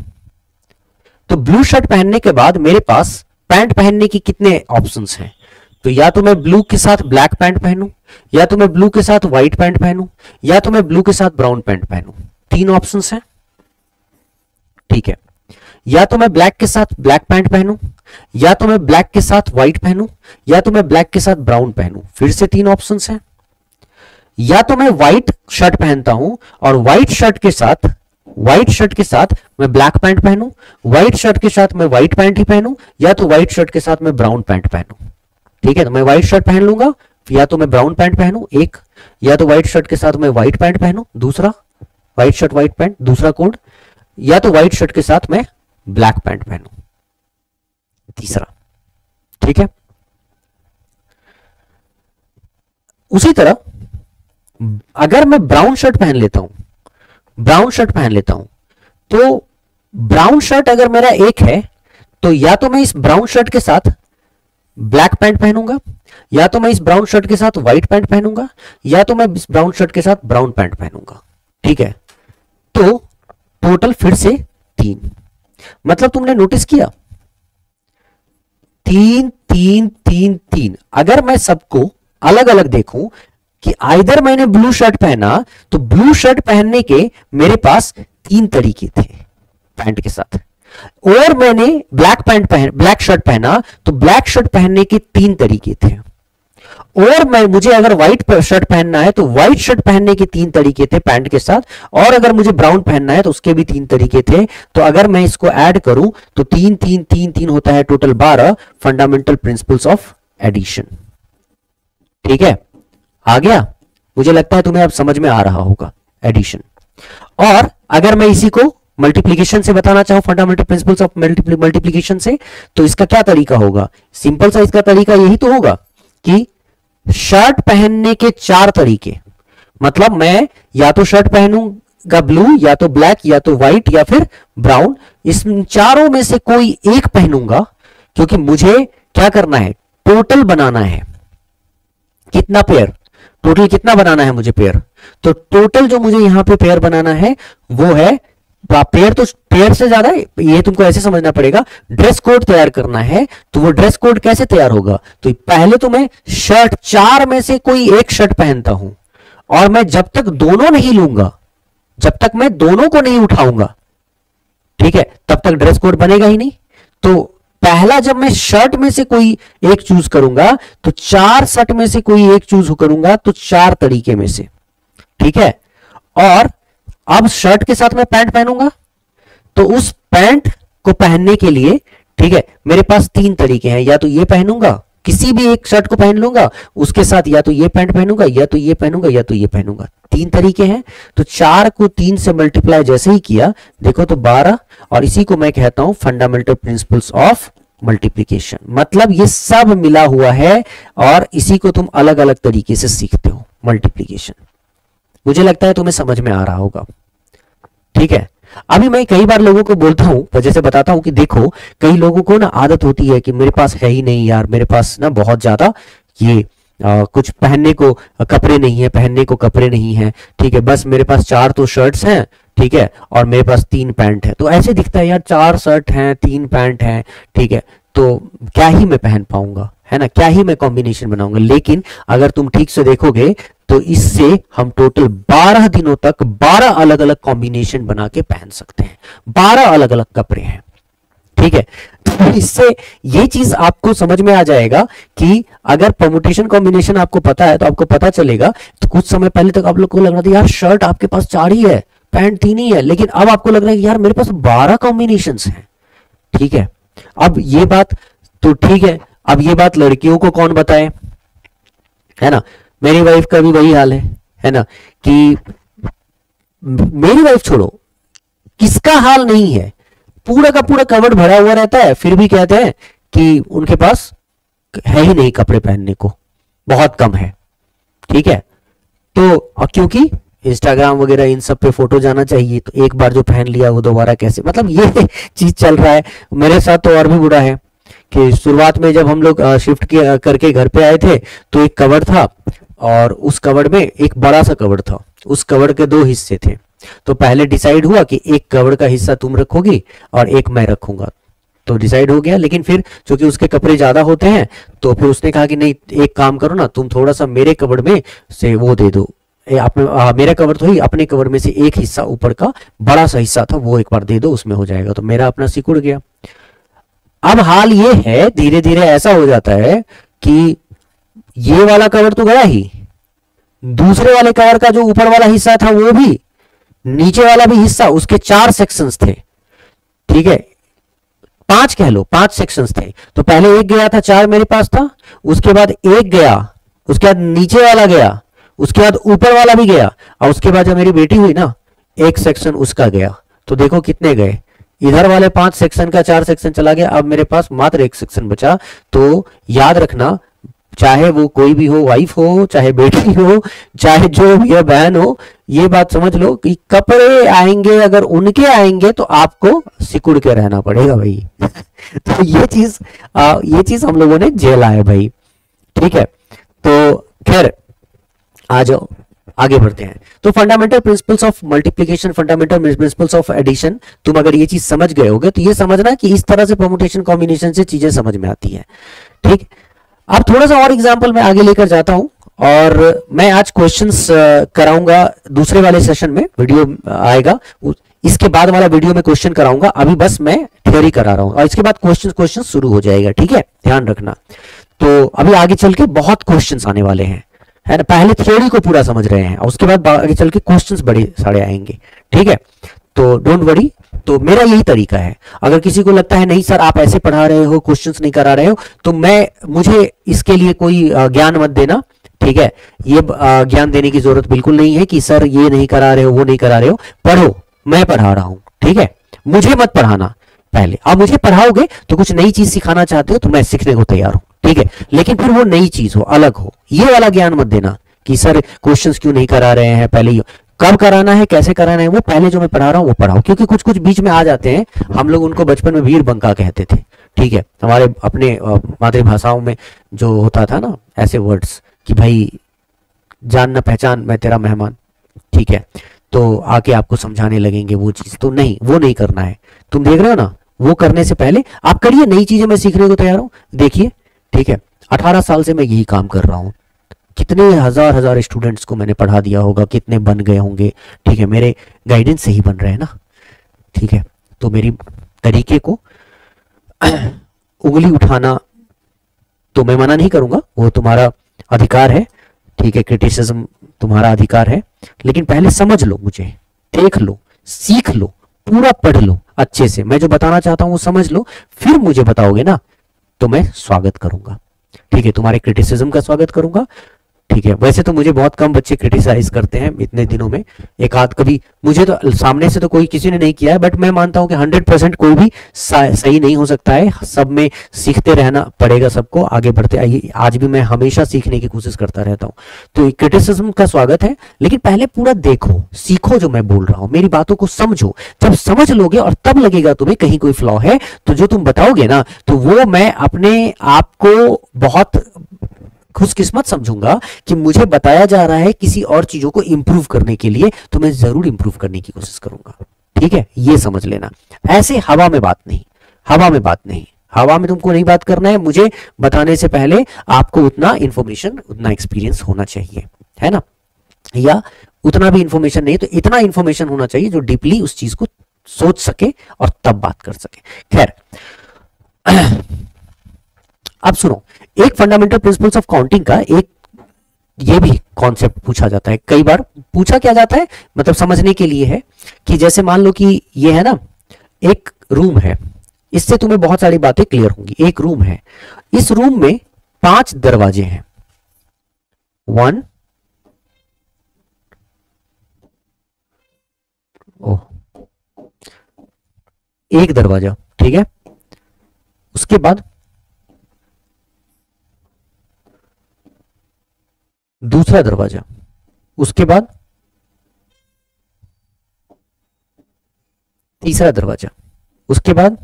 तो ब्लू शर्ट पहनने के बाद मेरे पास पैंट पहनने की कितने ऑप्शंस हैं? तो या तो मैं ब्लू के साथ ब्लैक पैंट पहनूं, या तो मैं ब्लू के साथ व्हाइट पैंट पहनूं, या तो मैं ब्लू के साथ ब्राउन पैंट पहनूं. 3 ऑप्शंस हैं. ठीक है, या तो मैं ब्लैक के साथ ब्लैक पैंट पहनूं, या तो मैं ब्लैक के साथ व्हाइट पहनूं, या तो मैं ब्लैक के साथ ब्राउन पहनूं. फिर से 3 ऑप्शंस हैं. या तो मैं व्हाइट शर्ट पहनता हूं और व्हाइट शर्ट के साथ मैं ब्लैक पैंट पहनूं, व्हाइट शर्ट के साथ मैं व्हाइट पैंट ही पहनूं, या तो व्हाइट शर्ट के साथ मैं ब्राउन पैंट पहनूं. ठीक है, तो मैं व्हाइट शर्ट पहन लूंगा, या तो मैं ब्राउन पैंट पहनूं एक, या तो व्हाइट शर्ट के साथ मैं व्हाइट पैंट पहनूं दूसरा, व्हाइट शर्ट व्हाइट पैंट दूसरा कोड, या तो व्हाइट शर्ट के साथ मैं ब्लैक पैंट पहनूं, तीसरा। ठीक है, उसी तरह अगर मैं ब्राउन शर्ट पहन लेता हूं, तो ब्राउन शर्ट अगर मेरा एक है तो या तो मैं इस ब्राउन शर्ट के साथ ब्लैक पैंट पहनूंगा, या तो मैं इस ब्राउन शर्ट के साथ व्हाइट पैंट पहनूंगा, या तो मैं इस ब्राउन शर्ट के साथ ब्राउन पैंट पहनूंगा। ठीक है, तो टोटल फिर से 3। मतलब तुमने नोटिस किया 3 3 3 3। अगर मैं सबको अलग अलग देखूं कि आइदर मैंने ब्लू शर्ट पहना तो ब्लू शर्ट पहनने के मेरे पास 3 तरीके थे पैंट के साथ, और मैंने ब्लैक शर्ट पहना तो ब्लैक शर्ट पहनने के 3 तरीके थे, और मुझे अगर व्हाइट शर्ट पहनना है तो व्हाइट शर्ट पहनने के 3 तरीके थे पैंट के साथ, और अगर मुझे ब्राउन पहनना है तो उसके भी 3 तरीके थे। तो अगर मैं इसको ऐड करूं तो 3 3 3 3 होता है total 12 fundamental principles of addition. ठीक है, आ गया? मुझे लगता है तुम्हें अब समझ में आ रहा होगा एडिशन। और अगर मैं इसी को मल्टीप्लीकेशन से बताना चाहूं, फंडामेंटल प्रिंसिपल्स ऑफ मल्टीप्लीकेशन से, तो इसका क्या तरीका होगा? सिंपल सा इसका तरीका यही तो होगा कि शर्ट पहनने के 4 तरीके, मतलब मैं या तो शर्ट पहनूंगा ब्लू, या तो ब्लैक, या तो व्हाइट, या फिर ब्राउन। इस चारों में से कोई एक पहनूंगा, क्योंकि मुझे क्या करना है? टोटल बनाना है। कितना पेयर? टोटल कितना बनाना है मुझे पेयर? तो टोटल जो मुझे यहां पे पेयर बनाना है वो है, पेयर तो पेयर से ज्यादा है, ये तुमको ऐसे समझना पड़ेगा। ड्रेस कोड तैयार करना है, तो वो ड्रेस कोड कैसे तैयार होगा? तो पहले तो मैं शर्ट 4 में से कोई एक शर्ट पहनता हूं, और मैं जब तक दोनों नहीं लूंगा, जब तक मैं दोनों को नहीं उठाऊंगा, ठीक है, तब तक ड्रेस कोड बनेगा ही नहीं। तो पहला जब मैं शर्ट में से कोई एक चूज करूंगा तो 4 शर्ट में से कोई एक चूज करूंगा, तो 4 तरीके में से। ठीक है, और अब शर्ट के साथ मैं पैंट पहनूंगा, तो उस पैंट को पहनने के लिए, ठीक है, मेरे पास 3 तरीके हैं। या तो ये पहनूंगा, किसी भी एक शर्ट को पहन लूंगा, उसके साथ या तो ये पैंट पहनूंगा, या तो ये पहनूंगा, या तो ये पहनूंगा। 3 तरीके हैं। तो 4 को 3 से मल्टीप्लाई जैसे ही किया, देखो तो 12, और इसी को मैं कहता हूं फंडामेंटल प्रिंसिपल्स ऑफ मल्टीप्लिकेशन। मतलब ये सब मिला हुआ है, और इसी को तुम अलग अलग तरीके से सीखते हो, मल्टीप्लिकेशन। मुझे लगता है तुम्हें समझ में आ रहा होगा। ठीक है, अभी मैं कई बार लोगों को बोलता हूं, जैसे बताता हूं कि देखो, कई लोगों को ना आदत होती है कि मेरे पास है ही नहीं यार, मेरे पास ना बहुत ज्यादा ये कुछ पहनने को कपड़े नहीं है, पहनने को कपड़े नहीं है। ठीक है, बस मेरे पास 4 तो शर्ट्स हैं, ठीक है, और मेरे पास 3 पैंट है। तो ऐसे दिखता है यार, 4 शर्ट हैं, 3 पैंट हैं, ठीक है, तो क्या ही मैं पहन पाऊंगा, है ना, क्या ही मैं कॉम्बिनेशन बनाऊंगा। लेकिन अगर तुम ठीक से देखोगे तो इससे हम टोटल 12 दिनों तक 12 अलग अलग कॉम्बिनेशन बना के पहन सकते हैं। 12 अलग अलग कपड़े हैं। ठीक है, तो इससे ये चीज आपको समझ में आ जाएगा कि अगर परमुटेशन कॉम्बिनेशन आपको पता है तो आपको पता चलेगा। तो कुछ समय पहले तक आप लोग को लग रहा था यार शर्ट आपके पास 4 ही है, पैंट 3 ही है, लेकिन अब आपको लग रहा है कि यार मेरे पास 12 कॉम्बिनेशंस हैं। ठीक है, अब ये बात तो ठीक है, अब ये बात लड़कियों को कौन बताए, है ना। मेरी वाइफ का भी वही हाल है ना, कि मेरी वाइफ छोड़ो, किसका हाल नहीं है, पूरा का पूरा कवर्ड भरा हुआ रहता है, फिर भी कहते हैं कि उनके पास है ही नहीं कपड़े पहनने को, बहुत कम है। ठीक है, तो क्योंकि इंस्टाग्राम वगैरह इन सब पे फोटो जाना चाहिए, तो एक बार जो पहन लिया वो दोबारा कैसे, मतलब ये चीज चल रहा है। मेरे साथ तो और भी बुरा है कि शुरुआत में जब हम लोग शिफ्ट करके घर पे आए थे, तो एक कवर था, और उस कवर में एक बड़ा सा कवर था, उस कवर के 2 हिस्से थे। तो पहले डिसाइड हुआ कि एक कवर का हिस्सा तुम रखोगी और एक मैं रखूंगा, तो डिसाइड हो गया। लेकिन फिर चूंकि उसके कपड़े ज्यादा होते हैं, तो फिर उसने कहा कि नहीं, एक काम करो ना, तुम थोड़ा सा मेरे कवर में से वो दे दो, मेरा कवर तो ही, अपने कवर में से एक हिस्सा ऊपर का बड़ा सा हिस्सा था, वो एक बार दे दो, उसमें हो जाएगा। तो मेरा अपना सिकुड़ गया। अब हाल ये है, धीरे धीरे ऐसा हो जाता है कि ये वाला कवर तो गया ही, दूसरे वाले कवर का जो ऊपर वाला हिस्सा था वो भी, नीचे वाला भी हिस्सा, उसके 4 सेक्शंस थे। ठीक है, 5 कह लो, 5 सेक्शंस थे। तो पहले एक गया था, 4 मेरे पास था, उसके बाद एक गया, उसके बाद नीचे वाला गया, उसके बाद ऊपर वाला भी गया, और उसके बाद जब मेरी बेटी हुई ना, एक सेक्शन उसका गया। तो देखो कितने गए, इधर वाले 5 सेक्शन का 4 सेक्शन चला गया, अब मेरे पास मात्र 1 सेक्शन बचा। तो याद रखना, चाहे वो कोई भी हो, वाइफ हो, चाहे बेटी हो, चाहे जो भी है, बहन हो, ये बात समझ लो कि कपड़े आएंगे, अगर उनके आएंगे तो आपको सिकुड़ के रहना पड़ेगा भाई। तो ये चीज हम लोगों ने झेला है भाई, ठीक है। तो खैर आ जाओ, आगे बढ़ते हैं। तो fundamental principles of multiplication, fundamental principles of addition, तुम अगर ये चीज समझ गए होगे तो ये समझना कि इस तरह से परमुटेशन कॉम्बिनेशन से चीजें समझ में आती है, ठीक। अब थोड़ा सा और एग्जांपल मैं आगे लेकर जाता हूं, और मैं आज क्वेश्चंस कराऊंगा दूसरे वाले सेशन में, वीडियो आएगा, इसके बाद वाला वीडियो में क्वेश्चन कराऊंगा, अभी बस मैं थ्योरी करा रहा हूं, और इसके बाद क्वेश्चन शुरू हो जाएगा, ठीक है, ध्यान रखना। तो अभी आगे चल के बहुत क्वेश्चंस आने वाले हैं, है ना। पहले थ्योरी को पूरा समझ रहे हैं और उसके बाद आगे चल के क्वेश्चंस बड़े सारे आएंगे, ठीक है। तो डोंट वरी, तो मेरा यही तरीका है। अगर किसी को लगता है नहीं सर आप ऐसे पढ़ा रहे हो, क्वेश्चंस नहीं करा रहे हो, तो मुझे इसके लिए कोई ज्ञान मत देना, ठीक है। ये ज्ञान देने की जरूरत बिल्कुल नहीं है कि सर ये नहीं करा रहे हो, वो नहीं करा रहे हो, पढ़ो, मैं पढ़ा रहा हूं, ठीक है। मुझे मत पढ़ाना पहले, अब मुझे पढ़ाओगे तो कुछ नई चीज सिखाना चाहते हो तो मैं सीखने को तैयार हूं, ठीक है। लेकिन फिर वो नई चीज हो, अलग हो, ये वाला ज्ञान मत देना कि सर क्वेश्चंस क्यों नहीं करा रहे हैं, पहले ही कब कराना है, कैसे कराना है, वो पहले जो मैं पढ़ा रहा हूं वो पढ़ाओ। क्योंकि कुछ कुछ बीच में आ जाते हैं, हम लोग उनको बचपन में वीर बंका कहते थे, ठीक है। हमारे अपने मातृभाषाओं में जो होता था ना ऐसे वर्ड्स कि भाई जान न पहचान मैं तेरा मेहमान, ठीक है, तो आके आपको समझाने लगेंगे वो चीज, तो नहीं, वो नहीं करना है। तुम देख रहे हो ना, वो करने से पहले आप करिए, नई चीजें मैं सीखने को तैयार हूं, देखिए, ठीक है। 18 साल से मैं यही काम कर रहा हूं, कितने हजार स्टूडेंट्स को मैंने पढ़ा दिया होगा, कितने बन गए होंगे, ठीक है, मेरे गाइडेंस से ही बन रहे हैं ना, ठीक है। तो मेरी तरीके को उंगली उठाना तो मैं मना नहीं करूंगा, वो तुम्हारा अधिकार है, ठीक है, क्रिटिसिज्म तुम्हारा अधिकार है, लेकिन पहले समझ लो, मुझे देख लो, सीख लो, पूरा पढ़ लो अच्छे से, मैं जो बताना चाहता हूं वो समझ लो, फिर मुझे बताओगे ना तो मैं स्वागत करूंगा, ठीक है, तुम्हारे क्रिटिसिज्म का स्वागत करूंगा, ठीक है। वैसे तो मुझे बहुत कम बच्चे क्रिटिसाइज करते हैं इतने दिनों में, एक आध कभी मुझे तो सामने से तो कोई किसी ने नहीं किया है, बट मैं मानता हूं कि 100% कोई भी सही नहीं हो सकता है, सब में सीखते रहना पड़ेगा सबको, आगे बढ़ते आइए, आज भी मैं हमेशा सीखने की कोशिश करता रहता हूं। तो क्रिटिसिज्म का स्वागत है, लेकिन पहले पूरा देखो, सीखो जो मैं बोल रहा हूं, मेरी बातों को समझो, जब समझ लोगे और तब लगेगा तुम्हें कहीं कोई फ्लॉ है, तो जो तुम बताओगे ना, तो वो मैं अपने आप को बहुत खुशकिस्मत समझूंगा कि मुझे बताया जा रहा है किसी और चीजों को इंप्रूव करने के लिए, तो मैं जरूर इंप्रूव करने की कोशिश करूंगा, ठीक है, ये समझ लेना। ऐसे हवा में बात नहीं, हवा में बात नहीं, हवा में तुमको नहीं बात करना है, मुझे बताने से पहले आपको उतना इंफॉर्मेशन, उतना एक्सपीरियंस होना चाहिए, है ना, या उतना भी इंफॉर्मेशन नहीं तो इतना इंफॉर्मेशन होना चाहिए जो डीपली उस चीज को सोच सके और तब बात कर सके। खैर अब सुनो, एक फंडामेंटल प्रिंसिपल्स ऑफ काउंटिंग का एक ये भी कॉन्सेप्ट पूछा जाता है, कई बार पूछा क्या जाता है, मतलब समझने के लिए है कि जैसे मान लो कि ये है ना, एक रूम है, इससे तुम्हें बहुत सारी बातें क्लियर होंगी। एक रूम है, इस रूम में 5 दरवाजे हैं, 1 एक दरवाजा, ठीक है, उसके बाद दूसरा दरवाजा, उसके बाद तीसरा दरवाजा, उसके बाद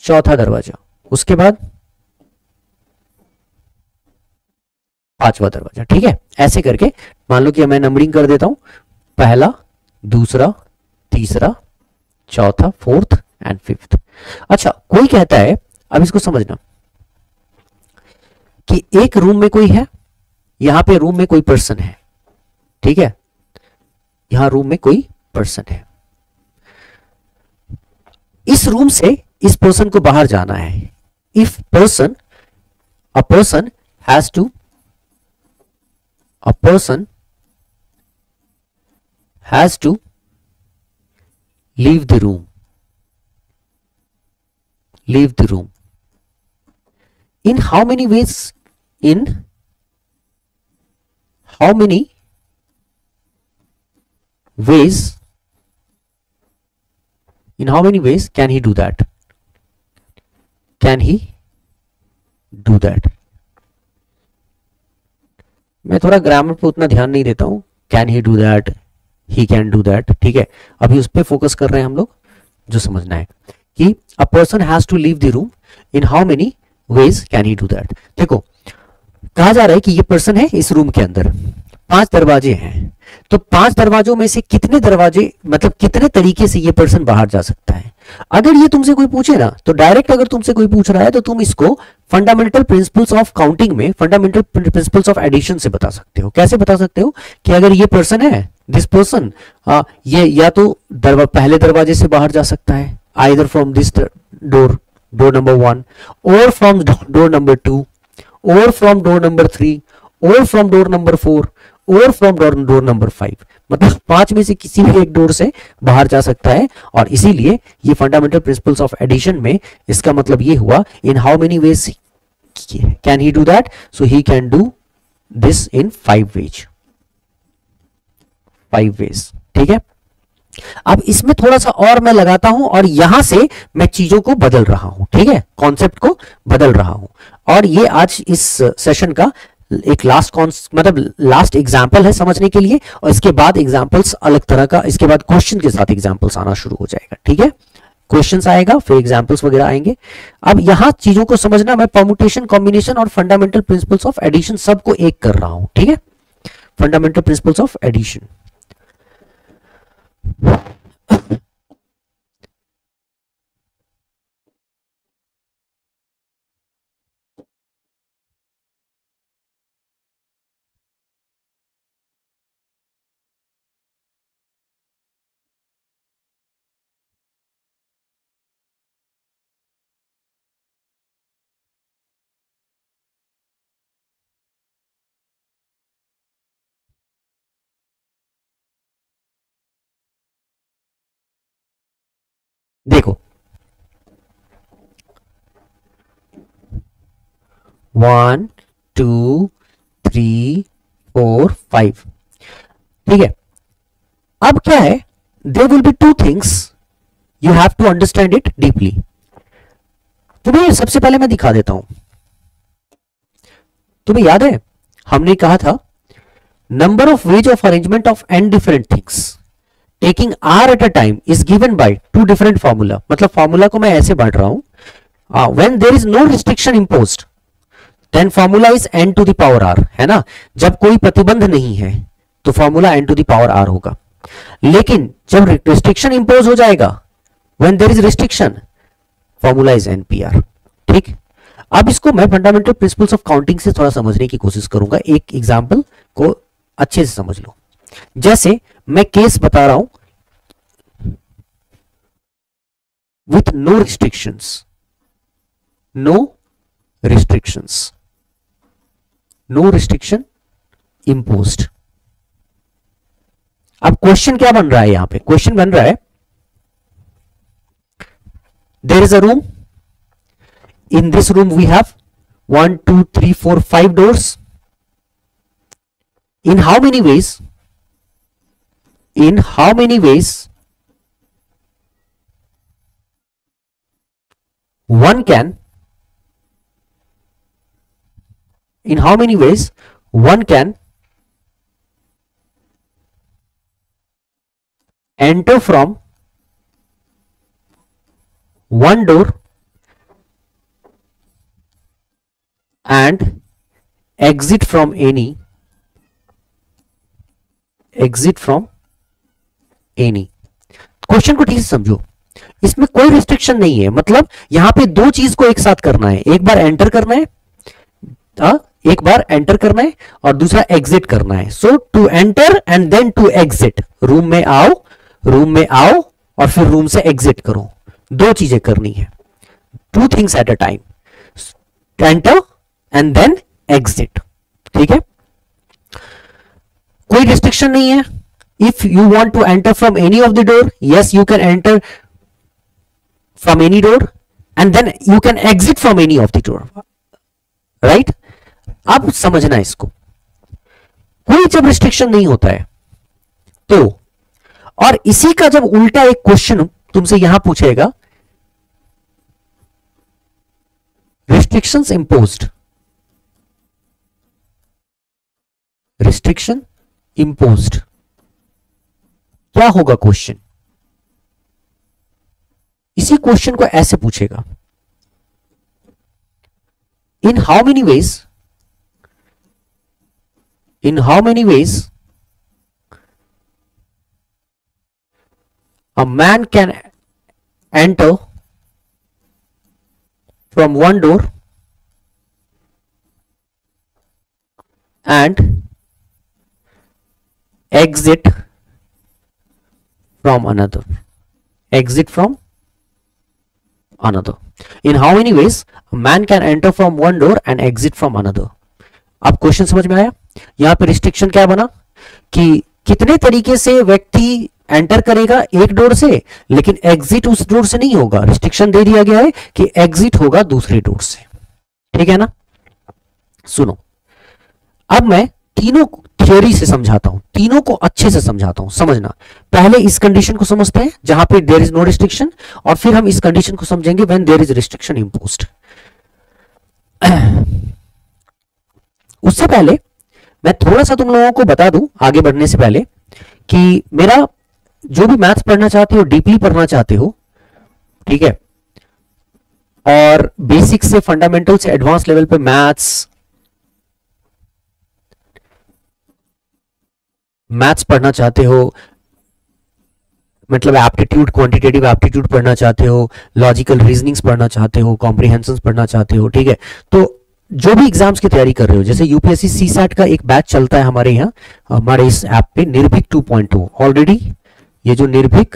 चौथा दरवाजा, उसके बाद 5वां दरवाजा, ठीक है। ऐसे करके मान लो कि मैं नंबरिंग कर देता हूं, पहला, दूसरा, तीसरा, चौथा, 4th एंड 5th। अच्छा, कोई कहता है, अब इसको समझना कि एक रूम में कोई है, यहां पे रूम में कोई पर्सन है, ठीक है, यहां रूम में कोई पर्सन है, इस रूम से इस पर्सन को बाहर जाना है। If person, a person has to, a person has to leave the room, leave the room in how many ways, in how many ways, in how many ways can he do that? Can he do that? मैं थोड़ा ग्रामर पे उतना ध्यान नहीं देता हूं. Can he do that, he can do that. ठीक है, अभी उस पर फोकस कर रहे हैं हम लोग. जो समझना है कि a person has to leave the room, in how many ways can he do that. देखो कहा जा रहा है कि ये पर्सन है इस रूम के अंदर, 5 दरवाजे हैं, तो 5 दरवाजों में से कितने दरवाजे, मतलब कितने तरीके से ये पर्सन बाहर जा सकता है. अगर ये तुमसे कोई पूछे ना, तो डायरेक्ट अगर तुमसे कोई पूछ रहा है तो तुम इसको फंडामेंटल प्रिंसिपल्स ऑफ काउंटिंग में फंडामेंटल प्रिंसिपल्स ऑफ एडिशन से बता सकते हो. कैसे बता सकते हो कि अगर ये पर्सन है, दिस पर्सन, ये या तो पहले दरवाजे से बाहर जा सकता है, either from this door, door number 1, और फ्रॉम डोर नंबर 2, और फ्रॉम डोर नंबर 3, और फ्रॉम डोर नंबर 4, और फ्रॉम डोर नंबर 5. मतलब 5 में से किसी भी एक डोर से बाहर जा सकता है. और इसीलिए ये फंडामेंटल प्रिंसिपल्स ऑफ एडिशन में इसका मतलब ये हुआ, in how many ways can he do that, so he can do this in 5 ways. 5 ways. ठीक है, अब इसमें थोड़ा सा और मैं लगाता हूं और यहां से मैं चीजों को बदल रहा हूं. ठीक है, कॉन्सेप्ट को बदल रहा हूं. और ये आज इस सेशन का एक लास्ट एग्जाम्पल है समझने के लिए, और इसके बाद एग्जाम्पल्स अलग तरह का, इसके बाद क्वेश्चन के साथ एग्जाम्पल्स आना शुरू हो जाएगा. ठीक है, क्वेश्चंस आएगा, फिर एग्जाम्पल्स वगैरह आएंगे. अब यहां चीजों को समझना, मैं परम्यूटेशन, कॉम्बिनेशन और फंडामेंटल प्रिंसिपल्स ऑफ एडिशन सबको एक कर रहा हूं. ठीक है, फंडामेंटल प्रिंसिपल्स ऑफ एडिशन. देखो 1 2 3 4 5. ठीक है, अब क्या है, there will be 2 things, you have to understand it deeply. तुम्हें सबसे पहले मैं दिखा देता हूं. तुम्हें याद है हमने कहा था number of ways of arrangement of n different things taking r at a time is given by 2 different formula. मतलब फॉर्मूला को मैं ऐसे बांट रहा हूं, when there is no restriction imposed then formula is n to the power r. है ना, जब कोई प्रतिबंध नहीं है तो formula n to the power r होगा. लेकिन जब रिस्ट्रिक्शन इंपोज हो जाएगा, when there is restriction, formula is npr. ठीक, अब इसको मैं फंडामेंटल प्रिंसिपल्स ऑफ काउंटिंग से थोड़ा समझने की कोशिश करूंगा. एक एग्जांपल को अच्छे से समझ लो. जैसे मैं केस बता रहा हूं with no restrictions, no restrictions, no restriction imposed. अब क्वेश्चन क्या बन रहा है, यहां पे क्वेश्चन बन रहा है, there is a room, in this room we have 1 2 3 4 5 doors. In how many ways, in how many ways one can, in how many ways one can enter from one door and exit from any, exit from any. Question को ठीक से समझो, इसमें कोई रिस्ट्रिक्शन नहीं है. मतलब यहां पे 2 चीज को एक साथ करना है, एक बार एंटर करना है, एक बार एंटर करना है और दूसरा एग्जिट करना है. So to enter and then to exit, room में आओ, रूम में आओ और फिर रूम से एग्जिट करो. 2 चीजें करनी है, 2 things at a time, enter and then exit. ठीक है, कोई रिस्ट्रिक्शन नहीं है. If you want to enter from any of the door, yes you can enter from any door and then you can exit from any of the door. Right, अब समझना इसको, कोई जब रिस्ट्रिक्शन नहीं होता है तो और इसी का जब उल्टा एक क्वेश्चन तुमसे यहां पूछेगा, रिस्ट्रिक्शंस इम्पोज्ड, रिस्ट्रिक्शन इम्पोज्ड, क्या होगा क्वेश्चन? इसी क्वेश्चन को ऐसे पूछेगा, इन how many veg a man can enter from one door and exit from another. Exit from another. In how many ways a man can enter from one door and exit from another? अब क्वेश्चन समझ में आया? यहां पे रिस्ट्रिक्शन क्या बना कि कितने तरीके से व्यक्ति एंटर करेगा एक डोर से, लेकिन एग्जिट उस डोर से नहीं होगा। रिस्ट्रिक्शन दे दिया गया है कि एग्जिट होगा दूसरी डोर से। ठीक है ना? सुनो, अब मैं तीनों थ्योरी से समझाता हूं, तीनों को अच्छे से समझाता हूं, समझना। पहले इस कंडीशन को समझते हैं जहां पे देयर इज नो रिस्ट्रिक्शन, और फिर हम इस कंडीशन को समझेंगे when there is restriction imposed. उससे पहले मैं थोड़ा सा तुम लोगों को बता दूं आगे बढ़ने से पहले कि मेरा जो भी मैथ्स पढ़ना चाहते हो, डीपली पढ़ना चाहते हो, ठीक है, और बेसिक से फंडामेंटल से एडवांस लेवल पे मैथ्स पढ़ना चाहते हो, मतलब एप्टीट्यूड, क्वांटिटेटिव एप्टीट्यूड पढ़ना चाहते हो, लॉजिकल रीजनिंग्स पढ़ना चाहते हो, कॉम्प्रिहेंशंस पढ़ना चाहते हो, ठीक है, तो जो भी एग्जाम्स की तैयारी कर रहे हो, जैसे यूपीएससी सीसैट का एक बैच चलता है हमारे यहाँ, हमारे इस ऐप पे, निर्भीक 2.0 ऑलरेडी, ये जो निर्भीक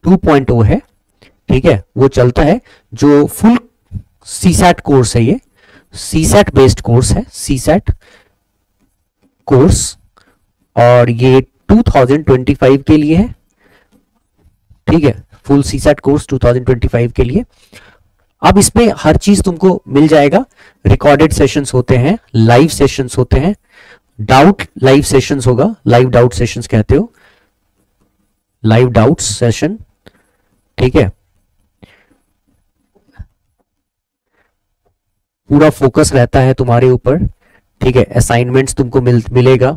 2.0 है, ठीक है, वो चलता है, जो फुल सीसैट कोर्स है, ये सीसैट बेस्ड कोर्स है, सीसैट कोर्स, और ये 2025 के लिए है, ठीक है, फुल सीसैट कोर्स 2025 के लिए। अब इसमें हर चीज तुमको मिल जाएगा, रिकॉर्डेड सेशंस होते हैं, लाइव सेशंस होते हैं, डाउट लाइव सेशंस होगा, लाइव डाउट सेशंस कहते हो, लाइव डाउट सेशन, ठीक है, पूरा फोकस रहता है तुम्हारे ऊपर, ठीक है, असाइनमेंट्स तुमको मिलेगा,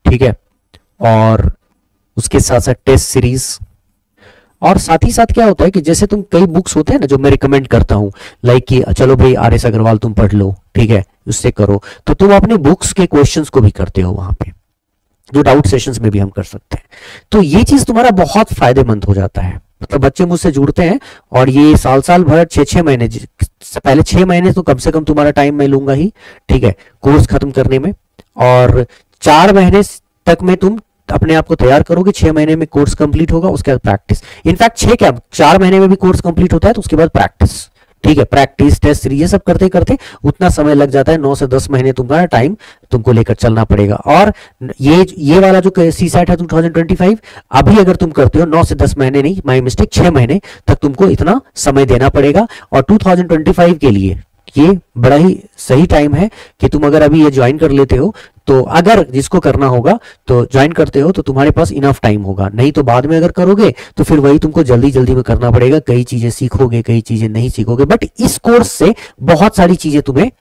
ठीक है, और उसके साथ साथ टेस्ट सीरीज, और साथ ही साथ क्या होता है कि जैसे तुम कई बुक्स होते हैं ना जो मैं रिकमेंड करता हूं, लाइक कि चलो भाई आर.एस. अग्रवाल तुम पढ़ लो, ठीक है, उससे करो, तो तुम अपने बुक्स के क्वेश्चंस को भी करते हो वहां पे, जो डाउट सेशंस में भी हम कर सकते हैं। तो ये चीज तुम्हारा बहुत फायदेमंद हो जाता है, मतलब बच्चे मुझसे जुड़ते हैं, और ये साल भर 6-6 महीने, पहले 6 महीने तो कम से कम तुम्हारा टाइम मैं लूंगा ही, ठीक है, कोर्स खत्म करने में, और 4 महीने तक में तुम अपने आप को तैयार करोगे, 6 महीने में कोर्स कंप्लीट होगा, उसके बाद प्रैक्टिस, इनफैक्ट 4 महीने में भी कोर्स कंप्लीट होता है, तो उसके बाद प्रैक्टिस, ठीक है, प्रैक्टिस, टेस्ट सीरीज, ये सब करते करते उतना समय लग जाता है, 9 से 10 महीने तुम्हारा टाइम तुमको लेकर चलना पड़ेगा। और ये वाला जो सीसैट है 2025, अभी अगर तुम करते हो 9 से 10 महीने नहीं, माय मिस्टेक, 6 महीने तक तुमको इतना समय देना पड़ेगा। और 2025 के लिए ये बड़ा ही सही टाइम है कि तुम अगर अभी ये ज्वाइन कर लेते हो, तो अगर जिसको करना होगा तो ज्वाइन करते हो तो तुम्हारे पास इनफ टाइम होगा, नहीं तो बाद में अगर करोगे तो फिर वही तुमको जल्दी जल्दी में करना पड़ेगा, कई चीजें सीखोगे, कई चीजें नहीं सीखोगे, बट इस कोर्स से बहुत सारी चीजें तुम्हें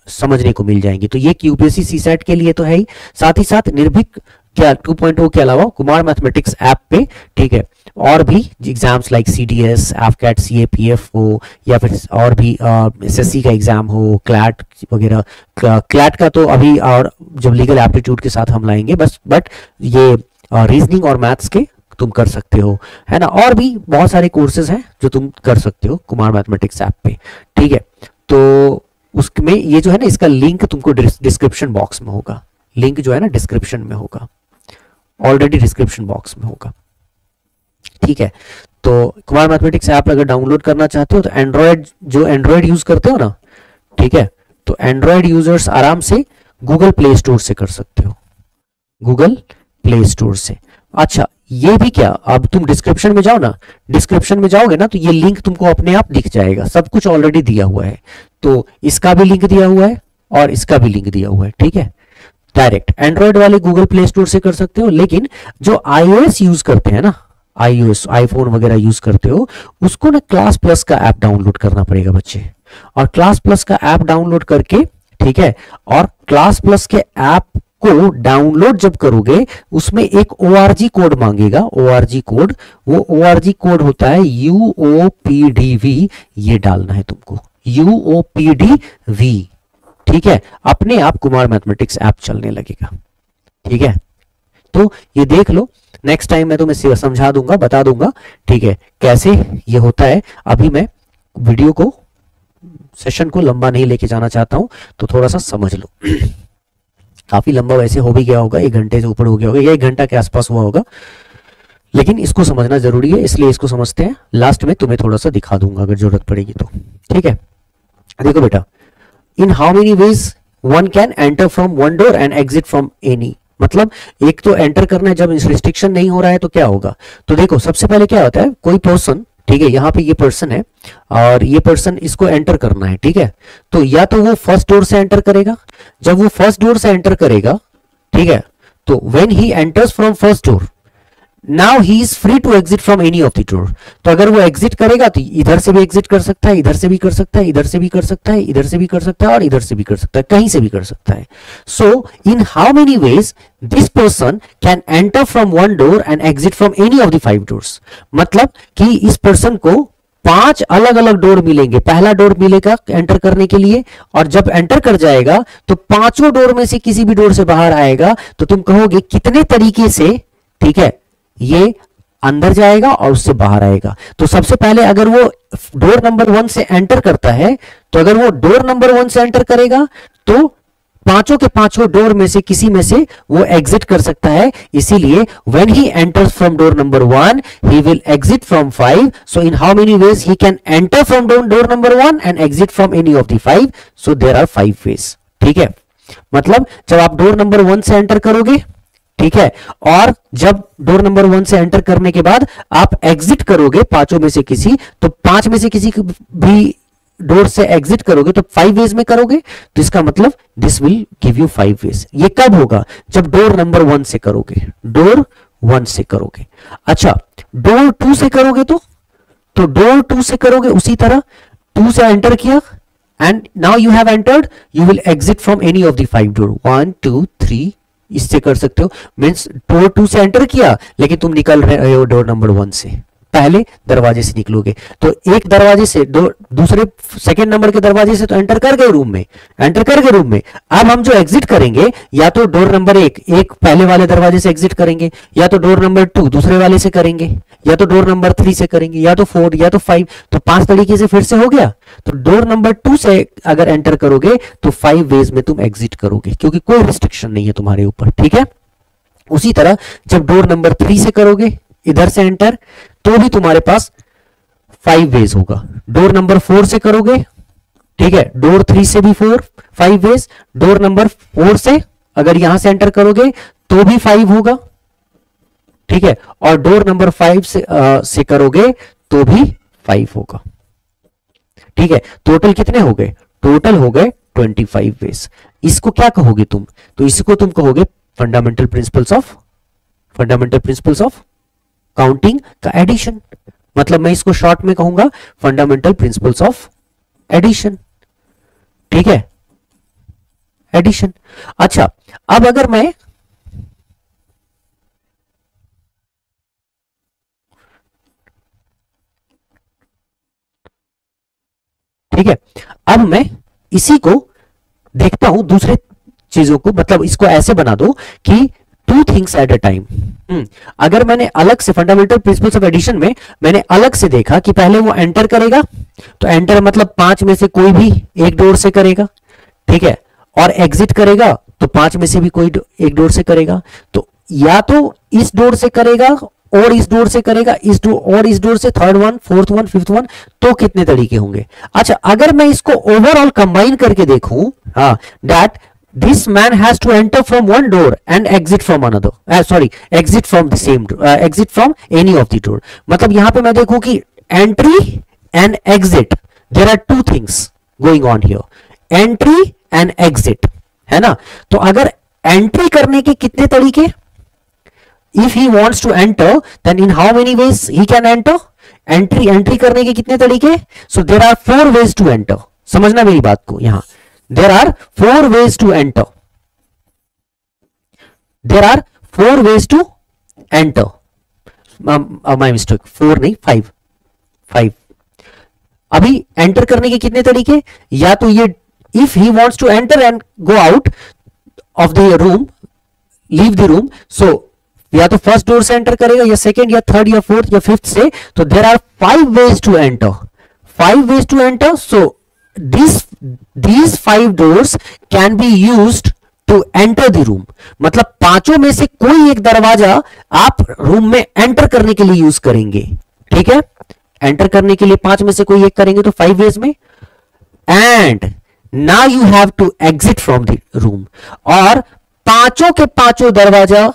समझने को मिल जाएंगी। तो ये यूपीएससी सीसैट के लिए तो है ही, साथ ही साथ निर्भीक क्या 2.0 के अलावा कुमार मैथमेटिक्स ऐप पे, ठीक है, और भी exams like CDS, AFCAT, CAPF हो, या फिर और भी एसएससी का एग्जाम हो, क्लैट वगैरह, क्लैट का तो अभी और जब लीगल एप्टीट्यूड के साथ हम लाएंगे बस, बट ये रीजनिंग और मैथ्स के तुम कर सकते हो, है ना, और भी बहुत सारे कोर्सेज हैं जो तुम कर सकते हो कुमार मैथमेटिक्स ऐप पे, ठीक है। तो उसमें ये जो है ना, इसका लिंक तुमको डिस्क्रिप्शन बॉक्स में होगा, लिंक जो है ना डिस्क्रिप्शन में होगा, ऑलरेडी डिस्क्रिप्शन बॉक्स में होगा, ठीक है। तो कुमार मैथमेटिक्स ऐप अगर डाउनलोड करना चाहते हो तो एंड्रॉयड यूज करते हो ना, ठीक है, तो एंड्रॉयड यूजर्स आराम से गूगल प्ले स्टोर से कर सकते हो, गूगल प्ले स्टोर से। अच्छा, ये भी क्या, अब तुम डिस्क्रिप्शन में जाओ ना, डिस्क्रिप्शन में जाओगे ना तो ये लिंक तुमको अपने आप दिख जाएगा, सब कुछ ऑलरेडी दिया हुआ है, तो इसका भी लिंक दिया हुआ है और इसका भी लिंक दिया हुआ है, ठीक है। डायरेक्ट एंड्रॉयड वाले गूगल प्ले स्टोर से कर सकते हो, लेकिन जो iOS यूज करते हैं ना, iOS आईफोन वगैरह यूज करते हो, उसको ना क्लास प्लस का ऐप डाउनलोड करना पड़ेगा बच्चे। और क्लास प्लस का ऐप डाउनलोड करके, ठीक है, और क्लास प्लस के ऐप को डाउनलोड जब करोगे उसमें एक ORG कोड मांगेगा, ORG कोड। वो ORG कोड होता है UOPDV, ये डालना है तुमको, UOPDV, ठीक है। अपने आप कुमार मैथमेटिक्स ऐप चलने लगेगा, ठीक है। तो ये देख लो, नेक्स्ट टाइम मैं तुम्हें समझा दूंगा, बता दूंगा, ठीक है, कैसे ये होता है। अभी मैं वीडियो को, सेशन को लंबा नहीं लेके जाना चाहता हूं, तो थोड़ा सा समझ लो। काफी लंबा वैसे हो भी गया होगा, 1 घंटे से ऊपर हो गया होगा, या 1 घंटा के आसपास हुआ होगा, लेकिन इसको समझना जरूरी है, इसलिए इसको समझते हैं। लास्ट में तुम्हें थोड़ा सा दिखा दूंगा अगर जरूरत पड़ेगी तो, ठीक है। देखो बेटा, इन how many veg one can enter from one door and exit from any, मतलब एक तो एंटर करना है, जब रिस्ट्रिक्शन नहीं हो रहा है तो क्या होगा। तो देखो सबसे पहले क्या होता है, कोई पर्सन, ठीक है, यहाँ पे ये पर्सन है और ये पर्सन, इसको एंटर करना है, ठीक है। तो या तो वो फर्स्ट डोर से एंटर करेगा, जब वो फर्स्ट डोर से एंटर करेगा, ठीक है, तो when he enters from first door, now he is free to exit from any of the door. तो अगर वो एग्जिट करेगा तो इधर से भी एग्जिट कर सकता है, इधर से भी कर सकता है, इधर से भी कर सकता है, इधर से भी कर सकता है, और इधर से भी कर सकता है, कहीं से भी कर सकता है। So in how many ways this person can enter from one door and exit from any of the 5 doors, मतलब कि इस पर्सन को 5 अलग अलग डोर मिलेंगे। पहला डोर मिलेगा एंटर करने के लिए, और जब एंटर कर जाएगा तो 5 डोर में से किसी भी डोर से बाहर आएगा। तो तुम कहोगे कितने तरीके से, ठीक है, ये अंदर जाएगा और उससे बाहर आएगा। तो सबसे पहले अगर वो डोर नंबर 1 से एंटर करता है, तो अगर वो डोर नंबर 1 से एंटर करेगा तो 5 के 5 डोर में से किसी में से वो एग्जिट कर सकता है। इसीलिए when he enters from door number 1 he will exit from 5। So in how many ways he can enter from door number 1 and exit from any of the 5। So there are 5 ways, ठीक है। मतलब जब आप डोर नंबर 1 से एंटर करोगे, ठीक है, और जब डोर नंबर 1 से एंटर करने के बाद आप एग्जिट करोगे 5 में से किसी, तो 5 में से किसी भी डोर से एग्जिट करोगे तो 5 वेज में करोगे। तो इसका मतलब this will give you 5 ways. ये कब होगा, जब डोर नंबर 1 से करोगे, डोर 1 से करोगे। अच्छा, डोर 2 से करोगे तो डोर 2 से करोगे उसी तरह, 2 से एंटर किया and now you have entered, you will exit from any of the 5 door, 1 2 3, इससे कर सकते हो। मींस डोर 2 से एंटर किया, लेकिन तुम निकल रहे हो डोर नंबर 1 से, पहले दरवाजे से निकलोगे। तो एक दरवाजे से दूसरे सेकंड नंबर के दरवाजे से तो एंटर कर गए रूम में, एंटर कर गए रूम में। अब हम जो एग्जिट करेंगे, या तो डोर नंबर 1 पहले वाले दरवाजे से एग्जिट करेंगे, या तो डोर नंबर 2 दूसरे वाले से करेंगे, या तो डोर नंबर 3 से करेंगे, या तो 4, या तो 5। तो 5 तरीके से फिर से हो गया। तो डोर नंबर 2 से अगर एंटर करोगे तो 5 वेज में तुम एग्जिट करोगे, क्योंकि कोई रिस्ट्रिक्शन नहीं है तुम्हारे ऊपर, ठीक है। उसी तरह जब डोर नंबर 3 से करोगे इधर से एंटर, तो भी तुम्हारे पास 5 वेज होगा। डोर नंबर 4 से करोगे, ठीक है, डोर 3 से भी 5 वेज। डोर नंबर 4 से अगर यहां से एंटर करोगे तो भी 5 होगा, ठीक है, और डोर नंबर 5 से करोगे तो भी 5 होगा, ठीक है। टोटल कितने हो गए, टोटल हो गए 25 वेज। इसको क्या कहोगे तुम, तो इसको तुम कहोगे फंडामेंटल प्रिंसिपल्स ऑफ काउंटिंग का एडिशन। मतलब मैं इसको शॉर्ट में कहूंगा फंडामेंटल प्रिंसिपल्स ऑफ एडिशन, ठीक है, एडिशन। अच्छा, अब अगर मैं ठीक है, अब मैं इसी को देखता हूं दूसरे चीजों को, मतलब इसको ऐसे बना दो कि 2 थिंग्स एट अ टाइम। अगर मैंने अलग से फंडामेंटल प्रिंसिपल्स ऑफ एडिशन में मैंने अलग से देखा कि पहले वो एंटर करेगा, तो एंटर मतलब 5 में से कोई भी एक डोर से करेगा, ठीक है, और एग्जिट करेगा तो 5 में से भी कोई एक डोर से करेगा। तो या तो इस डोर से करेगा और इस डोर से करेगा, इस डोर और इस डोर से, 3rd one, 4th one, 5th one, तो कितने तरीके होंगे। अच्छा, अगर मैं इसको ओवरऑल कंबाइन करके देखूं, हाँ, that this man has to enter from one door and exit from another, exit from the same door, exit from any of the door। मतलब यहां पे मैं देखूं कि entry and exit, there are 2 things going on here, entry and exit, है ना। तो अगर एंट्री करने के कितने तरीके? If he wants to enter then in how many ways he can enter? Entry करने के कितने तरीके? So there are 4 ways to enter. समझना मेरी बात को, यहां there are 4 ways to enter. There are 4 ways to enter. My mistake, 4 नहीं 5. अभी एंटर करने के कितने तरीके? या तो ये if he wants to enter and go out of the room, leave the room, so या तो फर्स्ट डोर से एंटर करेगा, या सेकेंड, या थर्ड, या फोर्थ, या फिफ्थ से. तो there are 5 ways to enter. 5 ways to enter. So these 5 doors can be used to enter the room. मतलब पांचों में से कोई एक दरवाजा आप रूम में एंटर करने के लिए यूज करेंगे. ठीक है, एंटर करने के लिए 5 में से कोई एक करेंगे तो 5 वेज में. And now you have to exit from the room. और पांचों के पांचों दरवाजा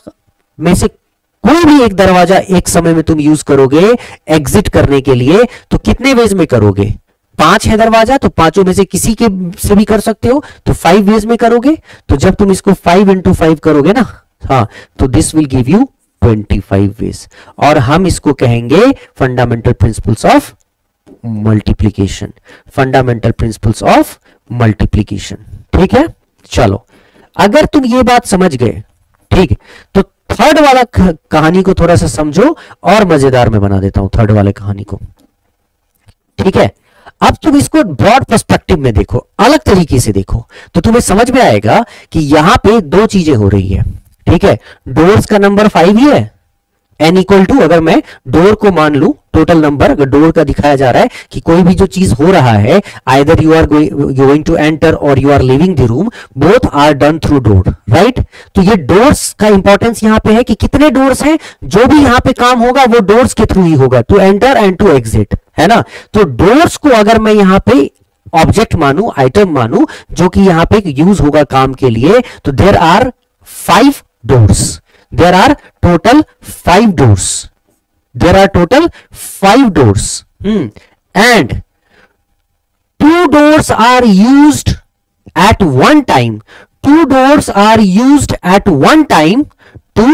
में से कोई भी एक दरवाजा एक समय में तुम यूज करोगे एग्जिट करने के लिए, तो कितने वेज में करोगे? 5 है दरवाजा, तो पांचों में से किसी के से भी कर सकते हो, तो 5 वेज में करोगे. तो जब तुम इसको 5 into 5 करोगे ना, हाँ, तो this will give you 25 ways. और हम इसको कहेंगे fundamental principles of multiplication. Fundamental principles of multiplication. ठीक है, चलो अगर तुम ये बात समझ गए, ठीक, तो थर्ड वाला कहानी को थोड़ा सा समझो और मजेदार में बना देता हूं थर्ड वाले कहानी को. ठीक है, अब तुम इसको ब्रॉड पर्सपेक्टिव में देखो, अलग तरीके से देखो, तो तुम्हें समझ में आएगा कि यहां पे 2 चीजें हो रही है. ठीक है, डोर्स का नंबर 5 ही है. n इक्वल टू, अगर मैं डोर को मान लू टोटल नंबर, अगर डोर का दिखाया जा रहा है कि कोई भी जो चीज हो रहा है, either you are going to enter or you are leaving the room, both are done through door, right. तो ये डोर्स का इंपॉर्टेंस यहां पे है कि कितने डोर्स हैं, जो भी यहां पे काम होगा वो डोर्स के थ्रू ही होगा, to enter and to exit, है ना. तो डोर्स को अगर मैं यहां पे ऑब्जेक्ट मानू, आइटम मानू, जो कि यहां पे यूज होगा काम के लिए, तो there are 5 doors. There are total 5 doors. There are total 5 doors. And 2 doors are used at one time. 2 doors are used at one time to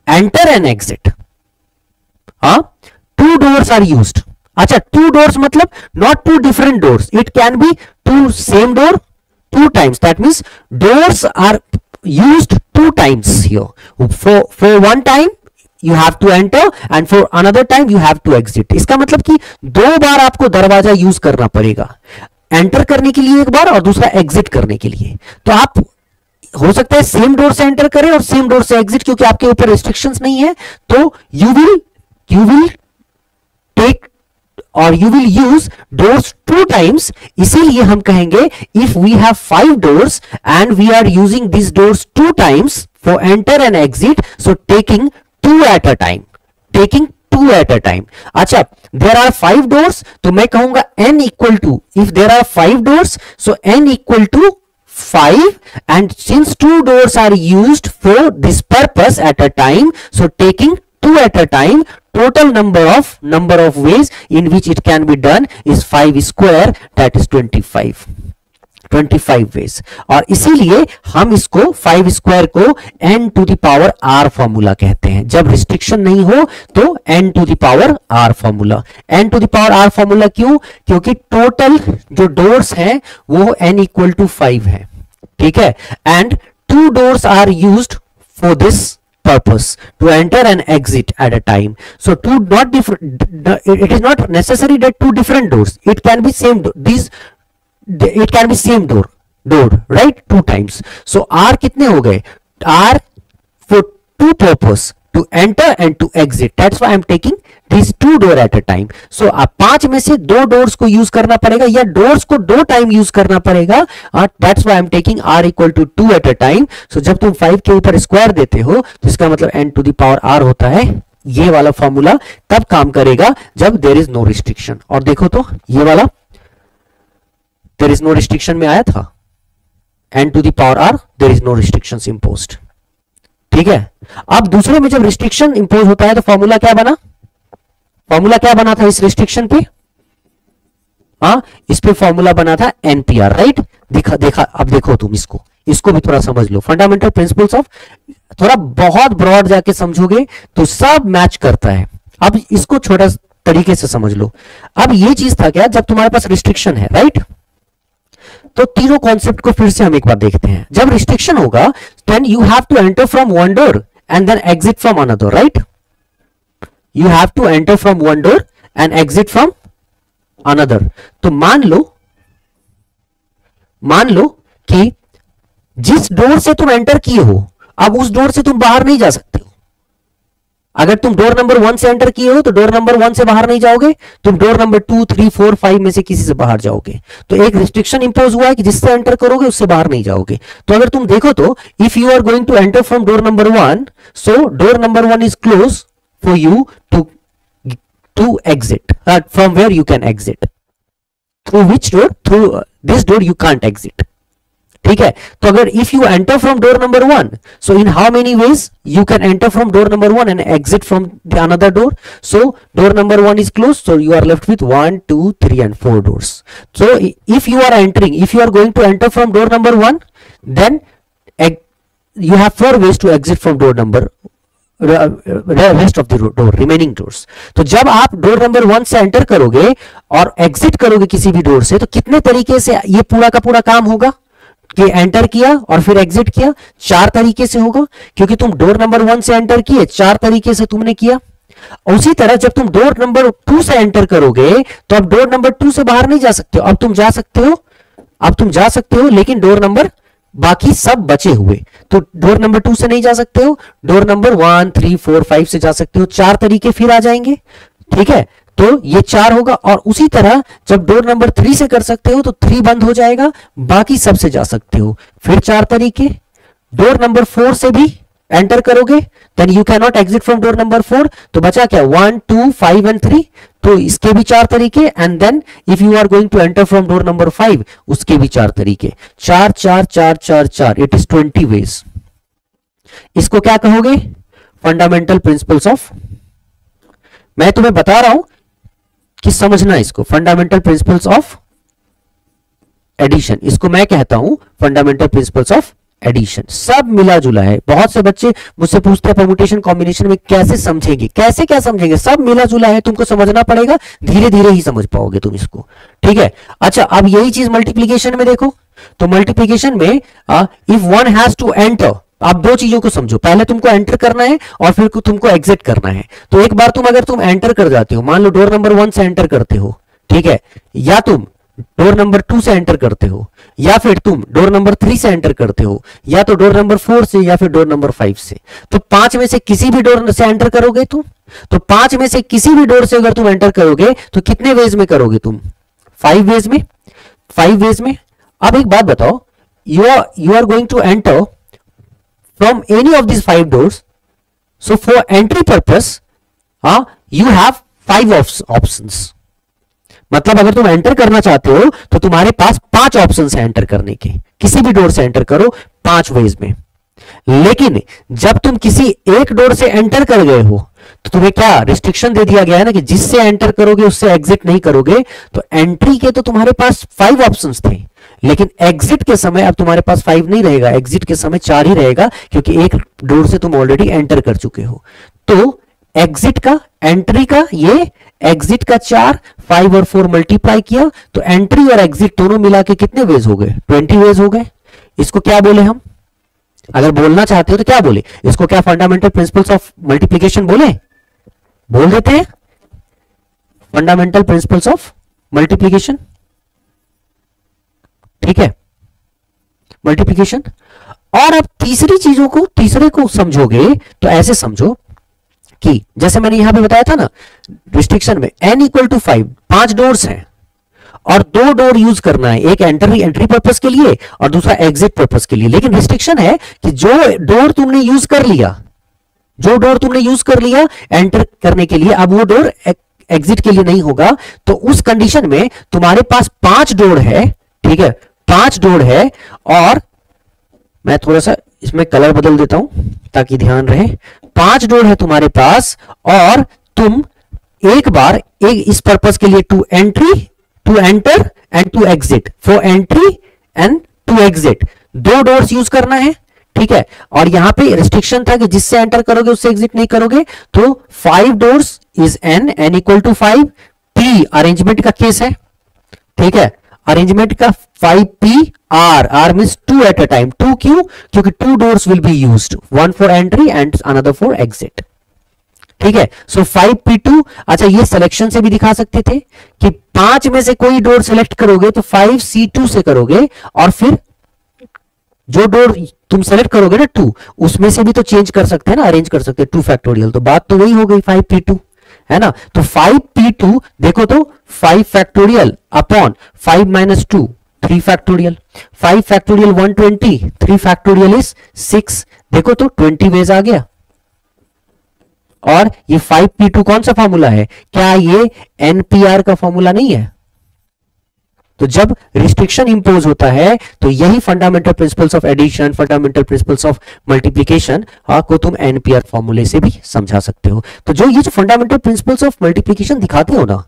enter and exit. हाँ, 2 doors are used. अच्छा, 2 doors मतलब not 2 different doors. It can be 2 same door 2 times. That means doors are used 2 times here. For one time you have to enter and for another time you have to exit. इसका मतलब कि 2 बार आपको दरवाजा यूज करना पड़ेगा, एंटर करने के लिए एक बार और दूसरा एग्जिट करने के लिए. तो आप हो सकता है सेम डोर से एंटर करें और सेम डोर से एग्जिट, क्योंकि आपके ऊपर रिस्ट्रिक्शंस नहीं है. तो you will take और you will use doors 2 times. इसीलिए हम कहेंगे if we have 5 doors and we are using these doors 2 times for enter and exit, so taking 2 at a time. Taking 2 at a time. अच्छा, there are 5 doors, तो मैं कहूंगा n equal to, if there are 5 doors, so n equal to 5, and since 2 doors are used for this purpose at a time, so taking 2 at a time, total number of ways in which it can be done is 5 square, that is 25 ways. और इसीलिए हम इसको 5 स्क्वायर को n to the power r formula कहते हैं. जब रिस्ट्रिक्शन नहीं हो तो n to the power r formula. n to the power r formula क्यों? क्योंकि टोटल जो डोर्स हैं वो n equal to 5 है. ठीक है, and 2 doors are used for this purpose, to enter and exit at a time. So two not different, it is not necessary that 2 different doors, it can be same door. It can be same door, right, 2 times. So r कितने हो गए? r for 2 purpose, to enter and to exit. That's why I'm taking these 2 door at a time. So आप 5 में से 2 doors को यूज करना पड़ेगा या doors को 2 टाइम यूज करना पड़ेगा. That's why I'm taking r equal to 2 at a time. So जब तुम 5 के ऊपर स्क्वायर देते हो तो इसका मतलब n to the power r होता है. ये वाला फॉर्मूला तब काम करेगा जब there is no restriction. और देखो तो ये वाला there is no restriction में आया था. n to the power r, there is no restrictions imposed. ठीक है. अब दूसरे में जब रिस्ट्रिक्शन इंपोज होता है तो फॉर्मूला क्या बना? फॉर्मूला क्या बना था इस रिस्ट्रिक्शन पे? इस पे फॉर्मूला बना था एनपीआर, राइट. देखा अब देखो तुम इसको, इसको भी थोड़ा समझ लो। फंडामेंटल प्रिंसिपल्स ऑफ, थोड़ा बहुत ब्रॉड जाके समझोगे तो सब मैच करता है। अब इसको छोटा तरीके से समझ लो। अब ये चीज था क्या, जब तुम्हारे पास रिस्ट्रिक्शन है, राइट, तो तीनों कॉन्सेप्ट को फिर से हम एक बार देखते हैं। जब रिस्ट्रिक्शन होगा then you have to enter from one door and then exit from another, right, you have to enter from one door and exit from another. तो मान लो कि जिस डोर से तुम एंटर किए हो, अब उस डोर से तुम बाहर नहीं जा सकते हो। अगर तुम डोर नंबर 1 से एंटर किए हो तो डोर नंबर 1 से बाहर नहीं जाओगे, तुम डोर नंबर 2, 3, 4, 5 में से किसी से बाहर जाओगे। तो एक रिस्ट्रिक्शन इंपोज हुआ है कि जिससे एंटर करोगे उससे बाहर नहीं जाओगे। तो अगर तुम देखो तो if you are going to enter from door number 1, so door number 1 is close for you to exit, from where you can exit, through which door, through this door you can't exit. ठीक है, तो अगर if you enter from door number 1, so in how many ways you can enter from door number 1 and exit from the another door. So door number 1 is closed, so you are left with 1, 2, 3 and 4 doors. So if you are going to enter from door number 1, then you have 4 ways to exit from door number rest of the door, remaining doors. तो जब आप डोर नंबर 1 से एंटर करोगे और एग्जिट करोगे किसी भी डोर से, तो कितने तरीके से ये पूरा का पूरा काम होगा कि एंटर किया और फिर एग्जिट किया? 4 तरीके से होगा, क्योंकि तुम डोर नंबर 1 से एंटर किए, 4 तरीके से तुमने किया। उसी तरह जब तुम डोर नंबर 2 से एंटर करोगे तो अब डोर नंबर 2 से बाहर नहीं जा सकते हो। अब तुम जा सकते हो, लेकिन डोर नंबर बाकी सब बचे हुए, तो डोर नंबर 2 से नहीं जा सकते हो, डोर नंबर 1, 3, 4, 5 से जा सकते हो। 4 तरीके फिर आ जाएंगे। ठीक है, तो ये 4 होगा। और उसी तरह जब डोर नंबर 3 से कर सकते हो तो 3 बंद हो जाएगा, बाकी सब से जा सकते हो, फिर 4 तरीके। डोर नंबर 4 से भी एंटर करोगे then you can not exit from door number 4, तो बचा क्या? 1, 2, 5 एंड 3, तो इसके भी 4 तरीके। And then if you are going to enter from door number 5, उसके भी 4 तरीके। 4, 4, 4, 4, 4, इट इज 20 वेज। इसको क्या कहोगे? फंडामेंटल प्रिंसिपल्स ऑफ, मैं तुम्हें बता रहा हूं कि समझना इसको, फंडामेंटल प्रिंसिपल्स ऑफ एडिशन, इसको मैं कहता हूं फंडामेंटल प्रिंसिपल्स ऑफ एडिशन। सब मिला जुला है। बहुत से बच्चे मुझसे पूछते हैं परम्यूटेशन कॉम्बिनेशन में कैसे समझेंगे, कैसे क्या समझेंगे? सब मिला जुला है, तुमको समझना पड़ेगा, धीरे धीरे ही समझ पाओगे तुम इसको। ठीक है, अच्छा अब यही चीज मल्टीप्लीकेशन में देखो, तो मल्टीप्लीकेशन में if one has to enter, आप 2 चीजों को समझो, पहले तुमको एंटर करना है और फिर तुमको एग्जिट करना है। तो एक बार अगर तुम एंटर कर जाते हो, मान लो डोर नंबर 1 से एंटर करते हो, ठीक है, या तुम डोर नंबर 2 से एंटर करते हो, या फिर तुम डोर नंबर 3 से एंटर करते हो, या तो डोर नंबर 4 से, या फिर डोर नंबर 5 से, तो 5 में से किसी भी डोर से एंटर करोगे तुम, तो 5 में से किसी भी डोर से अगर तुम एंटर करोगे तो कितने वेज में करोगे तुम? 5 वेज में, 5 वेज में। अब एक बात बताओ, you are going to enter from any of these 5 doors, so for entry purpose you have 5 options। मतलब अगर तुम एंटर करना चाहते हो तो तुम्हारे पास 5 ऑप्शंस हैं एंटर करने के, किसी भी डोर से एंटर करो 5 वेज में। लेकिन जब तुम किसी एक डोर से एंटर कर गए हो तो तुम्हें क्या रिस्ट्रिक्शन दे दिया गया है ना कि जिससे एंटर करोगे उससे एग्जिट नहीं करोगे। तो एंट्री के तो तुम्हारे पास 5 ऑप्शंस थे, लेकिन एग्जिट के समय अब तुम्हारे पास 5 नहीं रहेगा, एग्जिट के समय 4 ही रहेगा, क्योंकि एक डोर से तुम ऑलरेडी एंटर कर चुके हो। तो एग्जिट का, एंट्री का ये, एग्जिट का 4, 5 और 4 मल्टीप्लाई किया तो एंट्री और एग्जिट दोनों मिला के कितने वेज हो गए? 20 वेज हो गए। इसको क्या बोले हम? अगर बोलना चाहते हो तो क्या बोले इसको? क्या फंडामेंटल प्रिंसिपल्स ऑफ मल्टीप्लीकेशन बोल देते हैं, फंडामेंटल प्रिंसिपल्स ऑफ मल्टीप्लीकेशन। ठीक है, मल्टीप्लीकेशन। और अब तीसरे को समझोगे तो ऐसे समझो कि जैसे मैंने यहां पे बताया था ना, रिस्ट्रिक्शन में n = 5 डोर्स हैं और 2 डोर यूज करना है, एक एंट्री पर्पस के लिए और दूसरा एग्जिट पर्पस के लिए। लेकिन रिस्ट्रिक्शन है कि जो डोर तुमने यूज कर लिया एंटर करने के लिए, अब वो डोर एग्जिट के लिए नहीं होगा। तो उस कंडीशन में तुम्हारे पास 5 डोर है। ठीक है, 5 डोर है, और मैं थोड़ा सा इसमें कलर बदल देता हूं ताकि ध्यान रहे। 5 डोर है तुम्हारे पास और तुम एक बार इस पर्पस के लिए to enter and to exit, for entry and to exit, 2 doors use करना है, ठीक है, और यहां पे रिस्ट्रिक्शन था कि जिससे एंटर करोगे उससे एग्जिट नहीं करोगे, तो 5 doors is n equal to 5। p arrangement का केस है, ठीक है, अरेंजमेंट का 5p r means 2 at a time. 2 क्यों? क्योंकि 2 doors will be used, 1 for entry and another for exit, ठीक है। सो 5p2, अच्छा ये सिलेक्शन से भी दिखा सकते थे कि 5 में से कोई डोर सिलेक्ट करोगे तो 5c2 से करोगे, और फिर जो डोर तुम सेलेक्ट करोगे ना 2, उसमें से भी तो चेंज कर सकते हैं ना, अरेंज कर सकते हैं 2 फैक्टोरियल, तो बात तो वही हो गई 5p2, है ना। तो 5p2 देखो तो 5 factorial upon 5 minus 2 3 factorial, 5 factorial 120, 3 factorial is 6, देखो तो 20 वेज आ गया। और ये 5p2 कौन सा फॉर्मूला है? क्या ये एनपीआर का फॉर्मूला नहीं है? तो जब रिस्ट्रिक्शन इंपोज होता है तो यही fundamental principles of addition, fundamental principles of multiplication को तुम एनपीआर फॉर्मूले से भी समझा सकते हो। तो जो ये जो फंडामेंटल प्रिंसिपल्स ऑफ मल्टीप्लिकेशन दिखाते हो ना,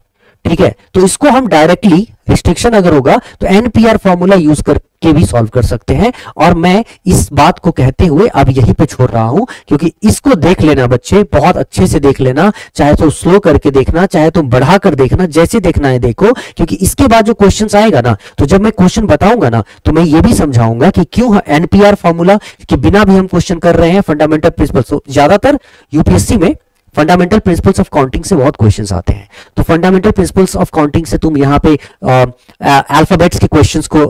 ठीक है, तो इसको हम डायरेक्टली रिस्ट्रिक्शन अगर होगा तो एनपीआर फॉर्मूला यूज करके भी सॉल्व कर सकते हैं। और मैं इस बात को कहते हुए अब यहीं पे छोड़ रहा हूं, क्योंकि इसको देख लेना बच्चे, बहुत अच्छे से देख लेना, चाहे तो स्लो करके देखना, चाहे तुम बढ़ा कर देखना, जैसे देखना है देखो, क्योंकि इसके बाद जो क्वेश्चन आएगा ना, तो जब मैं क्वेश्चन बताऊंगा ना तो मैं ये भी समझाऊंगा कि क्यों एनपीआर फॉर्मूला के बिना भी हम क्वेश्चन कर रहे हैं। फंडामेंटल प्रिंसिपल्स ज्यादातर यूपीएससी में फंडामेंटल प्रिंसिपल्स ऑफ काउंटिंग से बहुत क्वेश्चंस आते हैं, तो फंडामेंटल प्रिंसिपल्स ऑफ काउंटिंग से तुम यहाँ पे अल्फाबेट्स के क्वेश्चंस को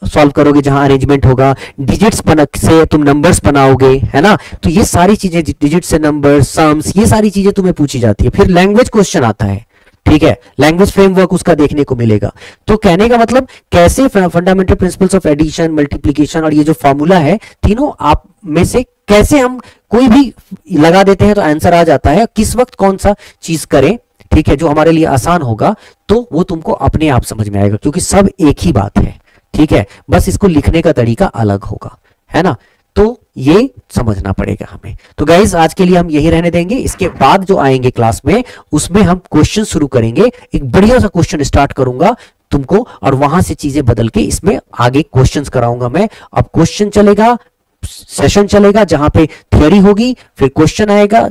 सॉल्व करोगे, जहां अरेंजमेंट होगा, डिजिट्स से तुम नंबर्स बनाओगे, है ना। तो ये सारी चीजें, डिजिट से नंबर, सम्स, ये सारी चीजें तुम्हें पूछी जाती है। फिर लैंग्वेज क्वेश्चन आता है, ठीक है, लैंग्वेज फ्रेमवर्क उसका देखने को मिलेगा। तो कहने का मतलब कैसे fundamental principles of addition, multiplication और ये जो फॉर्मूला है, तीनों आप में से कैसे हम कोई भी लगा देते हैं तो आंसर आ जाता है, किस वक्त कौन सा चीज करें, ठीक है, जो हमारे लिए आसान होगा, तो वो तुमको अपने आप समझ में आएगा, क्योंकि सब एक ही बात है, ठीक है, बस इसको लिखने का तरीका अलग होगा, है ना। तो ये समझना पड़ेगा हमें। तो गाइज आज के लिए हम यही रहने देंगे, इसके बाद जो आएंगे क्लास में उसमें हम क्वेश्चन शुरू करेंगे। एक बढ़िया सा क्वेश्चन स्टार्ट करूंगा तुमको, और वहां से चीजें बदल के इसमें आगे क्वेश्चंस कराऊंगा मैं। अब क्वेश्चन चलेगा, सेशन चलेगा जहां पे थियोरी होगी, फिर क्वेश्चन आएगा,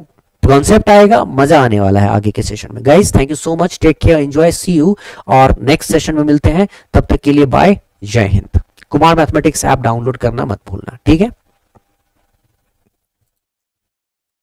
कॉन्सेप्ट आएगा, मजा आने वाला है आगे के सेशन में। Guys thank you so much, take care, enjoy, see you, और नेक्स्ट सेशन में मिलते हैं। तब तक के लिए बाय, जय हिंद। कुमार मैथमेटिक्स ऐप डाउनलोड करना मत भूलना, ठीक है।